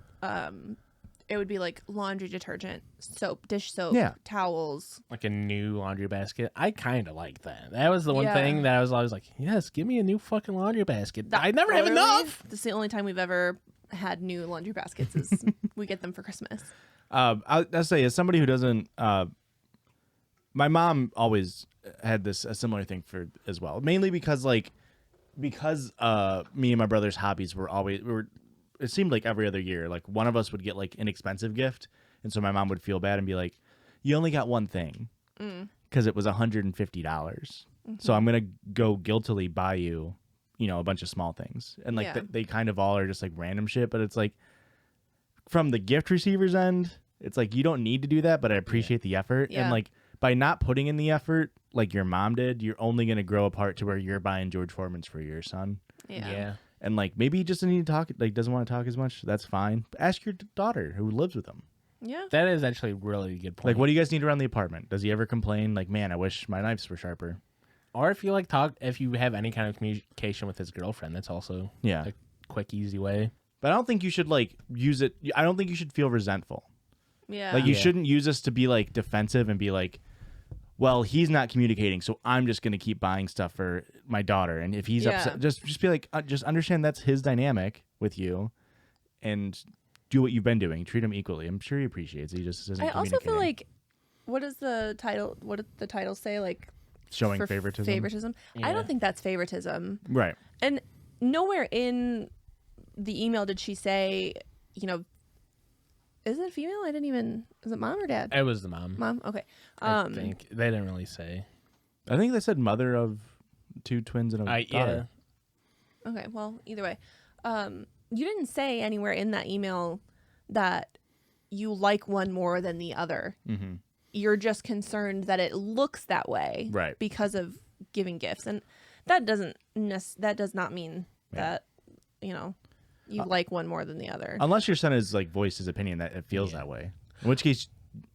Speaker 2: it would be like laundry detergent, soap, dish soap, towels.
Speaker 3: Like a new laundry basket. I kind of like that. That was the one
Speaker 2: Yeah.
Speaker 3: thing that I was always like, yes, give me a new fucking laundry basket. I never have
Speaker 2: Literally,
Speaker 3: enough.
Speaker 2: This is the only time we've ever had new laundry baskets is we get them for Christmas.
Speaker 1: I'll say, as somebody who doesn't, my mom always had a similar thing as well. Mainly because me and my brother's hobbies it seemed like every other year, like one of us would get like an expensive gift, and so my mom would feel bad and be like, "You only got one thing," because it was $150. So I'm gonna go guiltily buy you, a bunch of small things, and they kind of all are just like random shit. But it's like, from the gift receiver's end, it's like you don't need to do that, but I appreciate the effort, and like by not putting in the effort like your mom did, you're only gonna grow apart to where you're buying George Foreman's for your son.
Speaker 2: Yeah.
Speaker 1: And like maybe he just doesn't need to talk, like doesn't want to talk as much. That's fine. But ask your daughter who lives with him.
Speaker 2: Yeah.
Speaker 3: That is actually a really good point.
Speaker 1: Like, what do you guys need around the apartment? Does he ever complain? Like, man, I wish my knives were sharper.
Speaker 3: Or if you if you have any kind of communication with his girlfriend, that's also a quick, easy way.
Speaker 1: But I don't think you should use it. I don't think you should feel resentful.
Speaker 2: Yeah.
Speaker 1: Like you shouldn't use this to be like defensive and be like, well, he's not communicating, so I'm just going to keep buying stuff for my daughter. And if he's upset, just be like, just understand that's his dynamic with you, and do what you've been doing. Treat him equally. I'm sure he appreciates it. He just isn't.
Speaker 2: I also feel like, what does the title? What did the title say? Like
Speaker 1: showing favoritism.
Speaker 2: Favoritism. I don't think that's favoritism.
Speaker 1: Right.
Speaker 2: And nowhere in the email did she say, is it female? I didn't even. Is it mom or dad?
Speaker 3: It was the mom.
Speaker 2: Mom. Okay.
Speaker 3: I think they didn't really say.
Speaker 1: I think they said mother of 2 twins and a daughter.
Speaker 3: Yeah.
Speaker 2: Okay. Well, either way, you didn't say anywhere in that email that you like one more than the other.
Speaker 1: Mm-hmm.
Speaker 2: You're just concerned that it looks that way,
Speaker 1: right?
Speaker 2: Because of giving gifts, and that does not mean that you like one more than the other.
Speaker 1: Unless your son has voiced his opinion that it feels that way. In which case,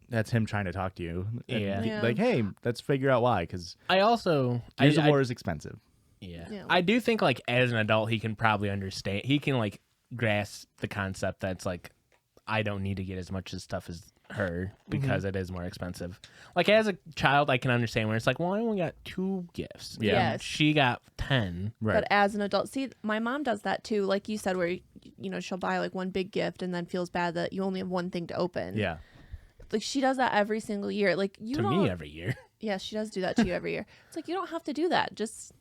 Speaker 1: that's him trying to talk to you. And like, hey, let's figure out why. Because
Speaker 3: I also
Speaker 1: Gears of War is expensive.
Speaker 3: Yeah. I do think as an adult, he can probably understand. He can grasp the concept that's I don't need to get as much as stuff as her because it is more expensive. As a child, I can understand where it's well, I only got 2 gifts.
Speaker 2: Yeah. Yes.
Speaker 3: She got 10.
Speaker 1: Right.
Speaker 2: But as an adult, see, my mom does that too. Like you said, where she'll buy one big gift and then feels bad that you only have one thing to open.
Speaker 1: Yeah.
Speaker 2: She does that every single year.
Speaker 3: To me every year.
Speaker 2: Yeah, she does do that to you every year. It's you don't have to do that. Just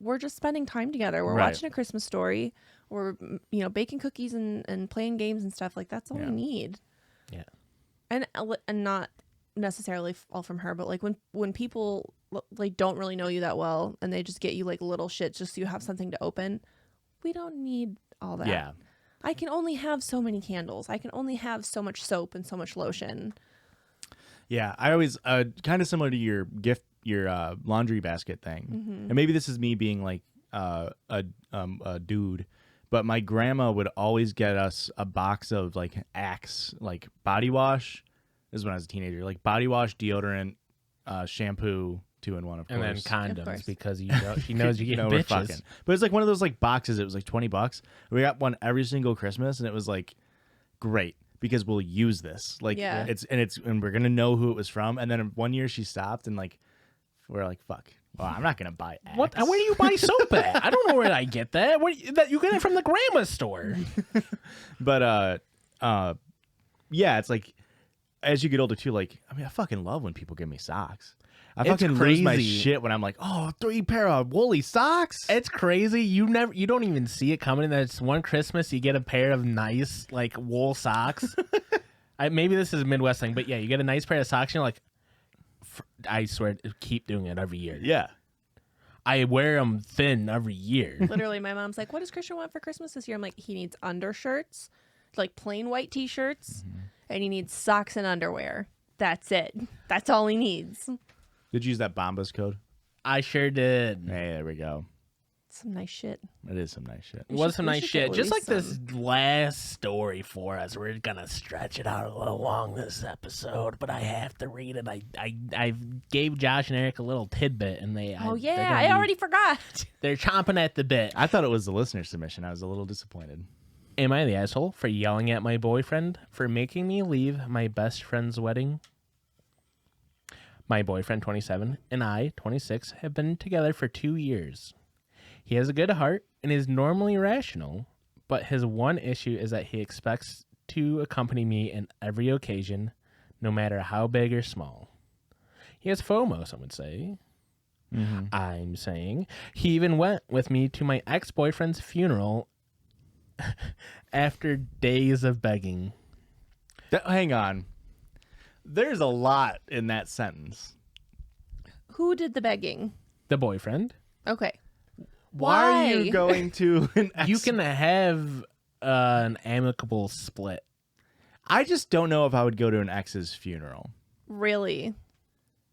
Speaker 2: we're just spending time together. We're watching A Christmas Story. We're baking cookies and playing games and stuff. That's all we need.
Speaker 3: Yeah.
Speaker 2: And not necessarily all from her, but when people don't really know you that well and they just get you little shit just so you have something to open, we don't need all that.
Speaker 1: Yeah.
Speaker 2: I can only have so many candles. I can only have so much soap and so much lotion.
Speaker 1: Yeah, I always kind of similar to your laundry basket thing, and maybe this is me being a dude, but my grandma would always get us a box of Axe body wash. This is when I was a teenager, body wash, deodorant, shampoo, 2-in-1, of course,
Speaker 3: and then condoms because she knows you get
Speaker 1: we're
Speaker 3: bitches.
Speaker 1: fucking. But it's one of those boxes. It was $20. We got one every single Christmas, and it was great. Because we'll use this, and we're gonna know who it was from. And then one year she stopped, and we're fuck, Well, I'm not gonna buy Axe.
Speaker 3: What? Where do you buy soap at? I don't know where I get that. That you get it from the grandma store.
Speaker 1: But yeah, it's like as you get older too. Like, I mean, I fucking love when people give me socks. I
Speaker 3: It's
Speaker 1: fucking lose my
Speaker 3: crazy.
Speaker 1: shit when I'm like, oh, 3 pair of woolly socks.
Speaker 3: It's crazy. You don't even see it coming. That's one Christmas you get a pair of nice like wool socks. Maybe this is a Midwest thing, but yeah, you get a nice pair of socks and you're like, I swear, keep doing it every year.
Speaker 1: Yeah.
Speaker 3: I wear them thin every year.
Speaker 2: Literally, my mom's like, "What does Christian want for Christmas this year?" I'm like, "He needs undershirts, like plain white T-shirts, and he needs socks and underwear. That's it. That's all he needs."
Speaker 1: Did you use that Bombas code?
Speaker 3: I sure did.
Speaker 1: Hey, there we go.
Speaker 2: Some nice shit.
Speaker 1: It is some nice shit.
Speaker 3: It was
Speaker 2: should-
Speaker 3: some
Speaker 2: we
Speaker 3: nice
Speaker 2: should
Speaker 3: shit.
Speaker 2: get
Speaker 3: Just like
Speaker 2: Louise
Speaker 3: this last story for us. We're gonna stretch it out a little long this episode, but I have to read it. I gave Josh and Eric a little tidbit, and they're
Speaker 2: Oh yeah,
Speaker 3: gonna
Speaker 2: I
Speaker 3: be-
Speaker 2: already forgot.
Speaker 3: they're chomping at the bit.
Speaker 1: I thought it was the listener submission. I was a little disappointed.
Speaker 3: Am I the asshole for yelling at my boyfriend for making me leave my best friend's wedding? My boyfriend, 27, and I, 26, have been together for 2 years. He has a good heart and is normally rational, but his one issue is that he expects to accompany me in every occasion, no matter how big or small. He has FOMO, some would say. I'm saying he even went with me to my ex-boyfriend's funeral after days of begging.
Speaker 1: Hang on. There's a lot in that sentence.
Speaker 2: Who did the begging?
Speaker 3: The boyfriend.
Speaker 2: Okay.
Speaker 1: Why are you going to an ex?
Speaker 3: You can have an amicable split.
Speaker 1: I just don't know if I would go to an ex's funeral.
Speaker 2: Really?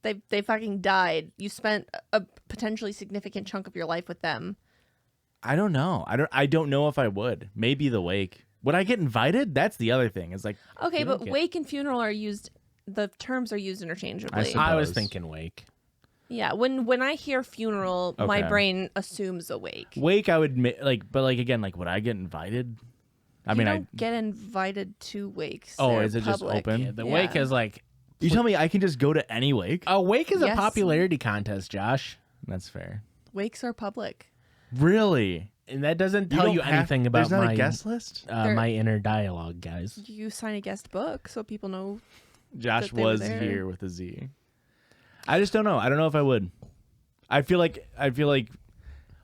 Speaker 2: They fucking died. You spent a potentially significant chunk of your life with them.
Speaker 1: I don't know. I don't know if I would. Maybe the wake. Would I get invited? That's the other thing. It's like
Speaker 2: Okay,
Speaker 1: you don't
Speaker 2: but
Speaker 1: get-
Speaker 2: wake and funeral are used. The terms are used interchangeably.
Speaker 3: I was
Speaker 1: Suppose.
Speaker 3: thinking wake.
Speaker 2: Yeah, when I hear funeral, my
Speaker 1: Okay.
Speaker 2: brain assumes a wake.
Speaker 1: wake. I would but again, would I get invited? I
Speaker 2: You
Speaker 1: mean,
Speaker 2: don't get invited to wakes.
Speaker 1: Oh,
Speaker 2: They're
Speaker 1: is it just
Speaker 2: public.
Speaker 1: open?
Speaker 3: Yeah, the wake is like
Speaker 1: you tell me I can just go to any wake?
Speaker 3: a wake is a
Speaker 2: Yes.
Speaker 3: popularity contest, Josh,
Speaker 1: That's fair.
Speaker 2: Wakes are public.
Speaker 1: Really?
Speaker 3: and that doesn't tell
Speaker 1: don't
Speaker 3: you
Speaker 1: have-
Speaker 3: anything about
Speaker 1: There's not
Speaker 3: my
Speaker 1: a guest list.
Speaker 3: my inner dialogue, guys.
Speaker 2: You sign a guest book so people know.
Speaker 1: Josh
Speaker 2: that they were
Speaker 1: was
Speaker 2: there.
Speaker 1: here with a Z. I just don't know. I don't know if I would. I feel like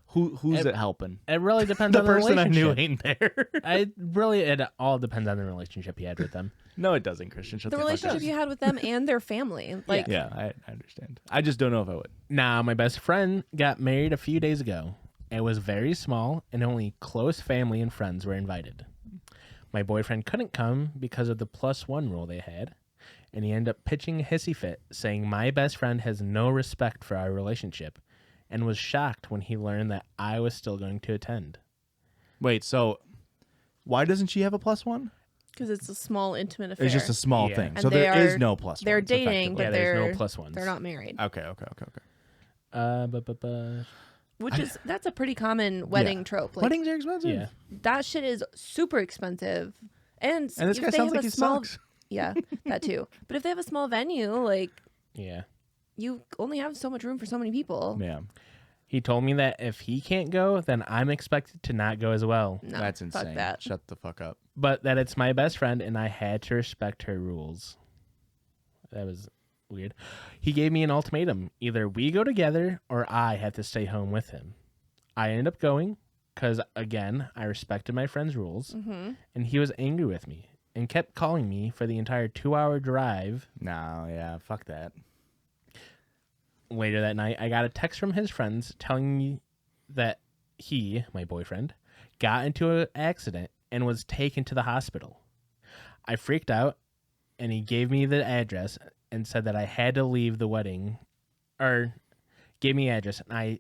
Speaker 1: who's it helping?
Speaker 3: It really depends
Speaker 1: The
Speaker 3: on the
Speaker 1: person I knew
Speaker 3: relationship.
Speaker 1: ain't there.
Speaker 3: It all depends on the relationship you had with them.
Speaker 1: No, it doesn't, Christian. Shut
Speaker 2: The
Speaker 1: the fuck
Speaker 2: relationship
Speaker 1: up.
Speaker 2: you had with them and their family. Like,
Speaker 1: Yeah, I understand. I just don't know if I would.
Speaker 3: Now, my best friend got married a few days ago. It was very small, and only close family and friends were invited. My boyfriend couldn't come because of the +1 rule they had, and he ended up pitching a hissy fit, saying my best friend has no respect for our relationship, and was shocked when he learned that I was still going to attend.
Speaker 1: Wait, so why doesn't she have a +1?
Speaker 2: because it's a small, intimate affair.
Speaker 1: It's just a small
Speaker 3: Yeah.
Speaker 1: thing.
Speaker 2: And
Speaker 1: so
Speaker 2: they
Speaker 1: there is
Speaker 2: are-
Speaker 1: no +1.
Speaker 2: They're dating, but
Speaker 3: Yeah,
Speaker 2: they're
Speaker 3: there's no +1s.
Speaker 2: They're not married.
Speaker 1: Okay.
Speaker 2: Which is that's a pretty common wedding trope. Like,
Speaker 1: Weddings are expensive.
Speaker 3: Yeah.
Speaker 2: that shit is super expensive. And
Speaker 1: And this
Speaker 2: if
Speaker 1: guy
Speaker 2: they
Speaker 1: sounds
Speaker 2: have
Speaker 1: like
Speaker 2: a
Speaker 1: he
Speaker 2: small,
Speaker 1: sucks.
Speaker 2: Yeah, that too. But if they have a small venue, like
Speaker 3: Yeah.
Speaker 2: you only have so much room for so many people.
Speaker 1: Yeah.
Speaker 3: He told me that if he can't go, then I'm expected to not go as well.
Speaker 2: No,
Speaker 1: That's
Speaker 2: fuck
Speaker 1: insane.
Speaker 2: that.
Speaker 1: Shut the fuck up.
Speaker 3: But that it's my best friend and I had to respect her rules. That was weird. He gave me an ultimatum. Either we go together or I have to stay home with him. I ended up going because, again, I respected my friend's rules.
Speaker 2: Mm-hmm.
Speaker 3: And he was angry with me and kept calling me for the entire 2-hour drive.
Speaker 1: No, yeah, fuck that.
Speaker 3: Later that night, I got a text from his friends telling me that he, my boyfriend, got into an accident and was taken to the hospital. I freaked out, and he gave me the address and said that I had to leave the wedding, or gave me the address, and I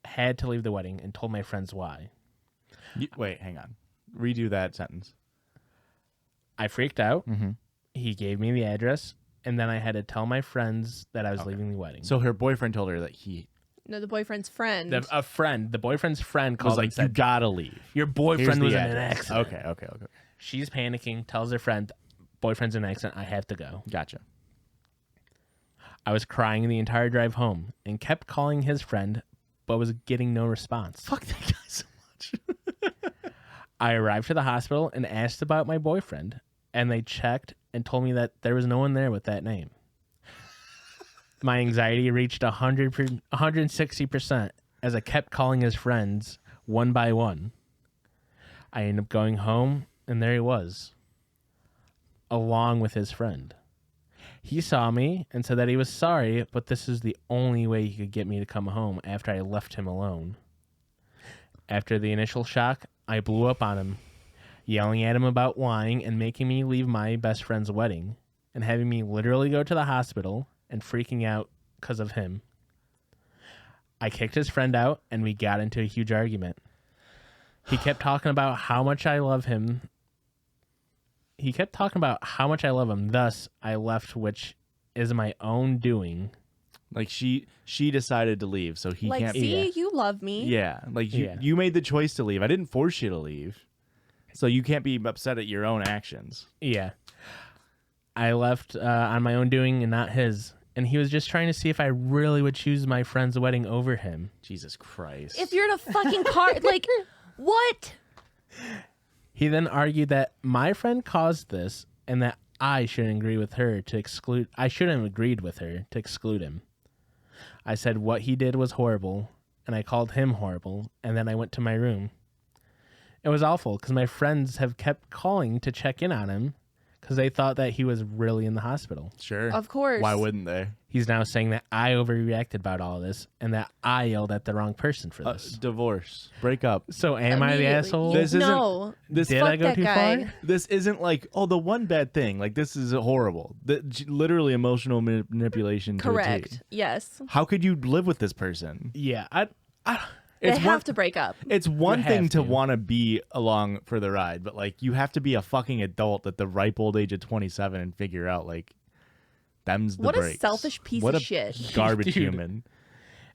Speaker 3: had to leave the wedding and told my friends why.
Speaker 1: Wait, hang on. Redo that sentence.
Speaker 3: I freaked out.
Speaker 1: Mm-hmm.
Speaker 3: He gave me the address, and then I had to tell my friends that I was leaving the wedding.
Speaker 1: So her boyfriend told her that he
Speaker 2: No, the boyfriend's friend.
Speaker 3: the boyfriend's friend called
Speaker 1: was like,
Speaker 3: and
Speaker 1: you
Speaker 3: said,
Speaker 1: gotta leave.
Speaker 3: your
Speaker 1: Here's
Speaker 3: boyfriend
Speaker 1: the
Speaker 3: was in an
Speaker 1: address.
Speaker 3: accident.
Speaker 1: Okay.
Speaker 3: She's panicking, tells her friend, boyfriend's in an accident, I have to go.
Speaker 1: Gotcha.
Speaker 3: I was crying the entire drive home and kept calling his friend, but was getting no response.
Speaker 1: Fuck that guy so much.
Speaker 3: I arrived to the hospital and asked about my boyfriend, and they checked and told me that there was no one there with that name. My anxiety reached 160% as I kept calling his friends one by one. I ended up going home, and there he was, along with his friend. He saw me and said that he was sorry, but this is the only way he could get me to come home after I left him alone. After the initial shock, I blew up on him, yelling at him about lying and making me leave my best friend's wedding, and having me literally go to the hospital and freaking out because of him. I kicked his friend out, and we got into a huge argument. He kept talking about how much I love him. Thus, I left, which is my own doing.
Speaker 1: Like she decided to leave, so he
Speaker 2: Like,
Speaker 1: can't.
Speaker 2: see, you love me.
Speaker 1: Yeah, like you made the choice to leave. I didn't force you to leave, so you can't be upset at your own actions.
Speaker 3: Yeah. I left on my own doing and not his. And he was just trying to see if I really would choose my friend's wedding over him.
Speaker 1: Jesus Christ!
Speaker 2: If you're in a fucking car, like, what?
Speaker 3: He then argued that my friend caused this and that I shouldn't agree with her to exclude. I shouldn't have agreed with her to exclude him. I said what he did was horrible, and I called him horrible, and then I went to my room. It was awful because my friends have kept calling to check in on him because they thought that he was really in the hospital.
Speaker 1: Sure,
Speaker 2: Of course.
Speaker 1: Why wouldn't they?
Speaker 3: He's now saying that I overreacted about all this and that I yelled at the wrong person for this.
Speaker 1: Divorce, break up.
Speaker 3: So am I the
Speaker 2: Immediately.
Speaker 3: asshole?
Speaker 1: This isn't-
Speaker 2: No.
Speaker 1: This
Speaker 3: Did
Speaker 2: fuck
Speaker 3: I go
Speaker 2: that
Speaker 3: too
Speaker 2: guy.
Speaker 3: far?
Speaker 1: This isn't like, oh, the one bad thing. Like, this is horrible. Literally emotional manipulation. To a T.
Speaker 2: Correct. Yes.
Speaker 1: How could you live with this person?
Speaker 3: Yeah,
Speaker 2: They
Speaker 1: It's
Speaker 2: have to break up.
Speaker 1: It's one
Speaker 3: You
Speaker 1: thing
Speaker 3: have
Speaker 1: to
Speaker 3: to.
Speaker 1: want to be along for the ride, but like you have to be a fucking adult at the ripe old age of 27 and figure out like them's the
Speaker 2: What a
Speaker 1: breaks.
Speaker 2: selfish piece
Speaker 1: What
Speaker 2: of
Speaker 1: a
Speaker 2: shit.
Speaker 1: garbage
Speaker 3: Dude.
Speaker 1: human.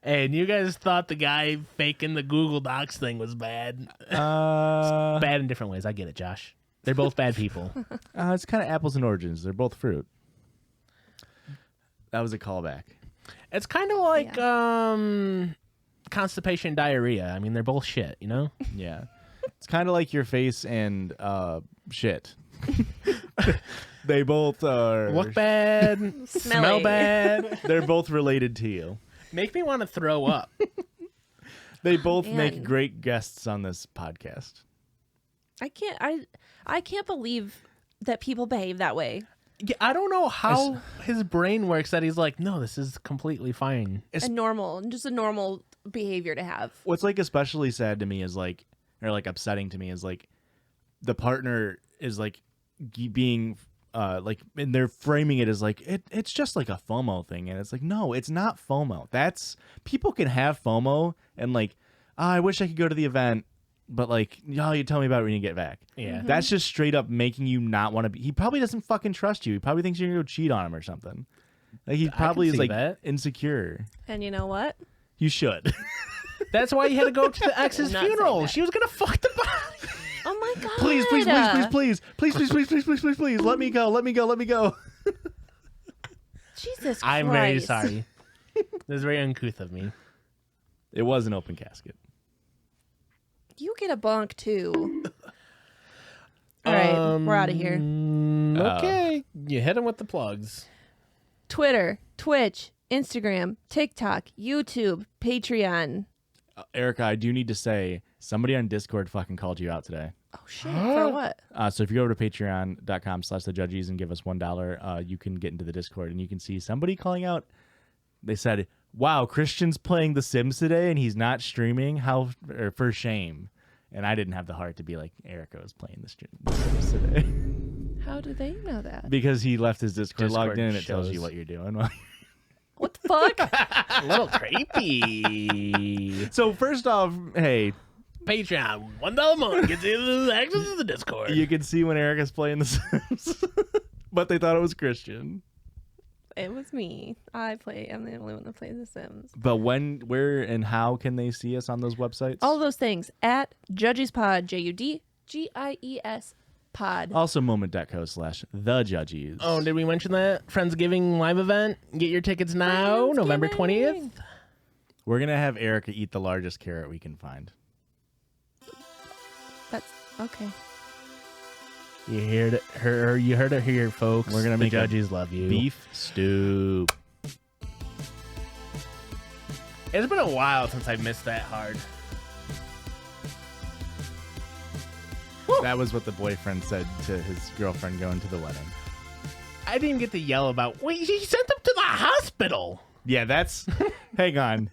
Speaker 3: and you guys thought the guy faking the Google Docs thing was bad.
Speaker 1: Uh,
Speaker 3: Bad in different ways. I get it, Josh. They're both bad people.
Speaker 1: it's kind of apples and oranges. They're both fruit. That was a callback.
Speaker 3: It's kind of like constipation and diarrhea. I mean, they're both shit, you know?
Speaker 1: Yeah. It's kind of like your face and shit. They both are.
Speaker 3: Look bad, smell
Speaker 2: Smelly.
Speaker 3: bad,
Speaker 1: They're both related to you.
Speaker 3: make me want to throw up.
Speaker 1: They both
Speaker 2: Man.
Speaker 1: make great guests on this podcast.
Speaker 2: I can't believe that people behave that way.
Speaker 3: Yeah, I don't know how his brain works that he's like, no, this is completely fine.
Speaker 1: It's-
Speaker 2: Just a normal behavior to have.
Speaker 1: What's like especially sad to me is like, or like upsetting to me is like, the partner is like being like, and they're framing it as like it's just like a FOMO thing, and it's like, no, it's not FOMO. That's, people can have FOMO and like, I wish I could go to the event, but like, you tell me about it when you get back.
Speaker 3: Yeah.
Speaker 1: That's just straight up making you not want to be. He probably doesn't fucking trust you. He probably thinks you're gonna go cheat on him or something. Like he probably is
Speaker 3: see
Speaker 1: like
Speaker 3: that.
Speaker 1: insecure.
Speaker 2: And you know what?
Speaker 1: You should.
Speaker 3: That's why he had to go to the ex's
Speaker 2: Not saying
Speaker 3: funeral.
Speaker 2: that.
Speaker 3: She was gonna fuck the body.
Speaker 2: Oh my god.
Speaker 1: please, please, let me go.
Speaker 2: Jesus Christ.
Speaker 3: I'm very sorry. This is very uncouth of me.
Speaker 1: It was an open casket.
Speaker 2: You get a bunk too. All right, we're out of here.
Speaker 3: Okay, you hit him with the plugs.
Speaker 2: Twitter, Twitch, Instagram, TikTok, YouTube, Patreon.
Speaker 1: Erica, I do need to say, somebody on Discord fucking called you out today.
Speaker 2: Oh shit! For what?
Speaker 1: So if you go over to patreon.com/thejudgies and give us $1, you can get into the Discord and you can see somebody calling out. They said, wow, Christian's playing The Sims today and he's not streaming. For shame. And I didn't have the heart to be like, Erica was playing The Sims today.
Speaker 2: How do they know that?
Speaker 1: Because he left his Discord logged in and it tells
Speaker 3: shows.
Speaker 1: you what you're doing.
Speaker 2: What the fuck?
Speaker 3: A little creepy.
Speaker 1: So first off, hey,
Speaker 3: Patreon, $1 a month gets you access to the Discord.
Speaker 1: you can see when Erica's playing The Sims. But they thought it was Christian.
Speaker 2: It was me. I'm the only one that plays The Sims.
Speaker 1: But when, where, and how can they see us on those websites?
Speaker 2: All those things at Judgies Pod, JUDGIES pod.
Speaker 1: Also, moment.co/the Judgies.
Speaker 3: Oh, did we mention that Friendsgiving live event? Get your tickets now, November 20th.
Speaker 1: We're going to have Erica eat the largest carrot we can find.
Speaker 2: That's okay.
Speaker 3: You heard it here, folks.
Speaker 1: We're gonna
Speaker 3: the
Speaker 1: make a
Speaker 3: Judgies love you.
Speaker 1: Beef stew.
Speaker 3: It's been a while since I missed that hard.
Speaker 1: That was what the boyfriend said to his girlfriend going to the wedding.
Speaker 3: I didn't get to yell about, wait, he sent them to the hospital.
Speaker 1: Yeah, that's... Hang on.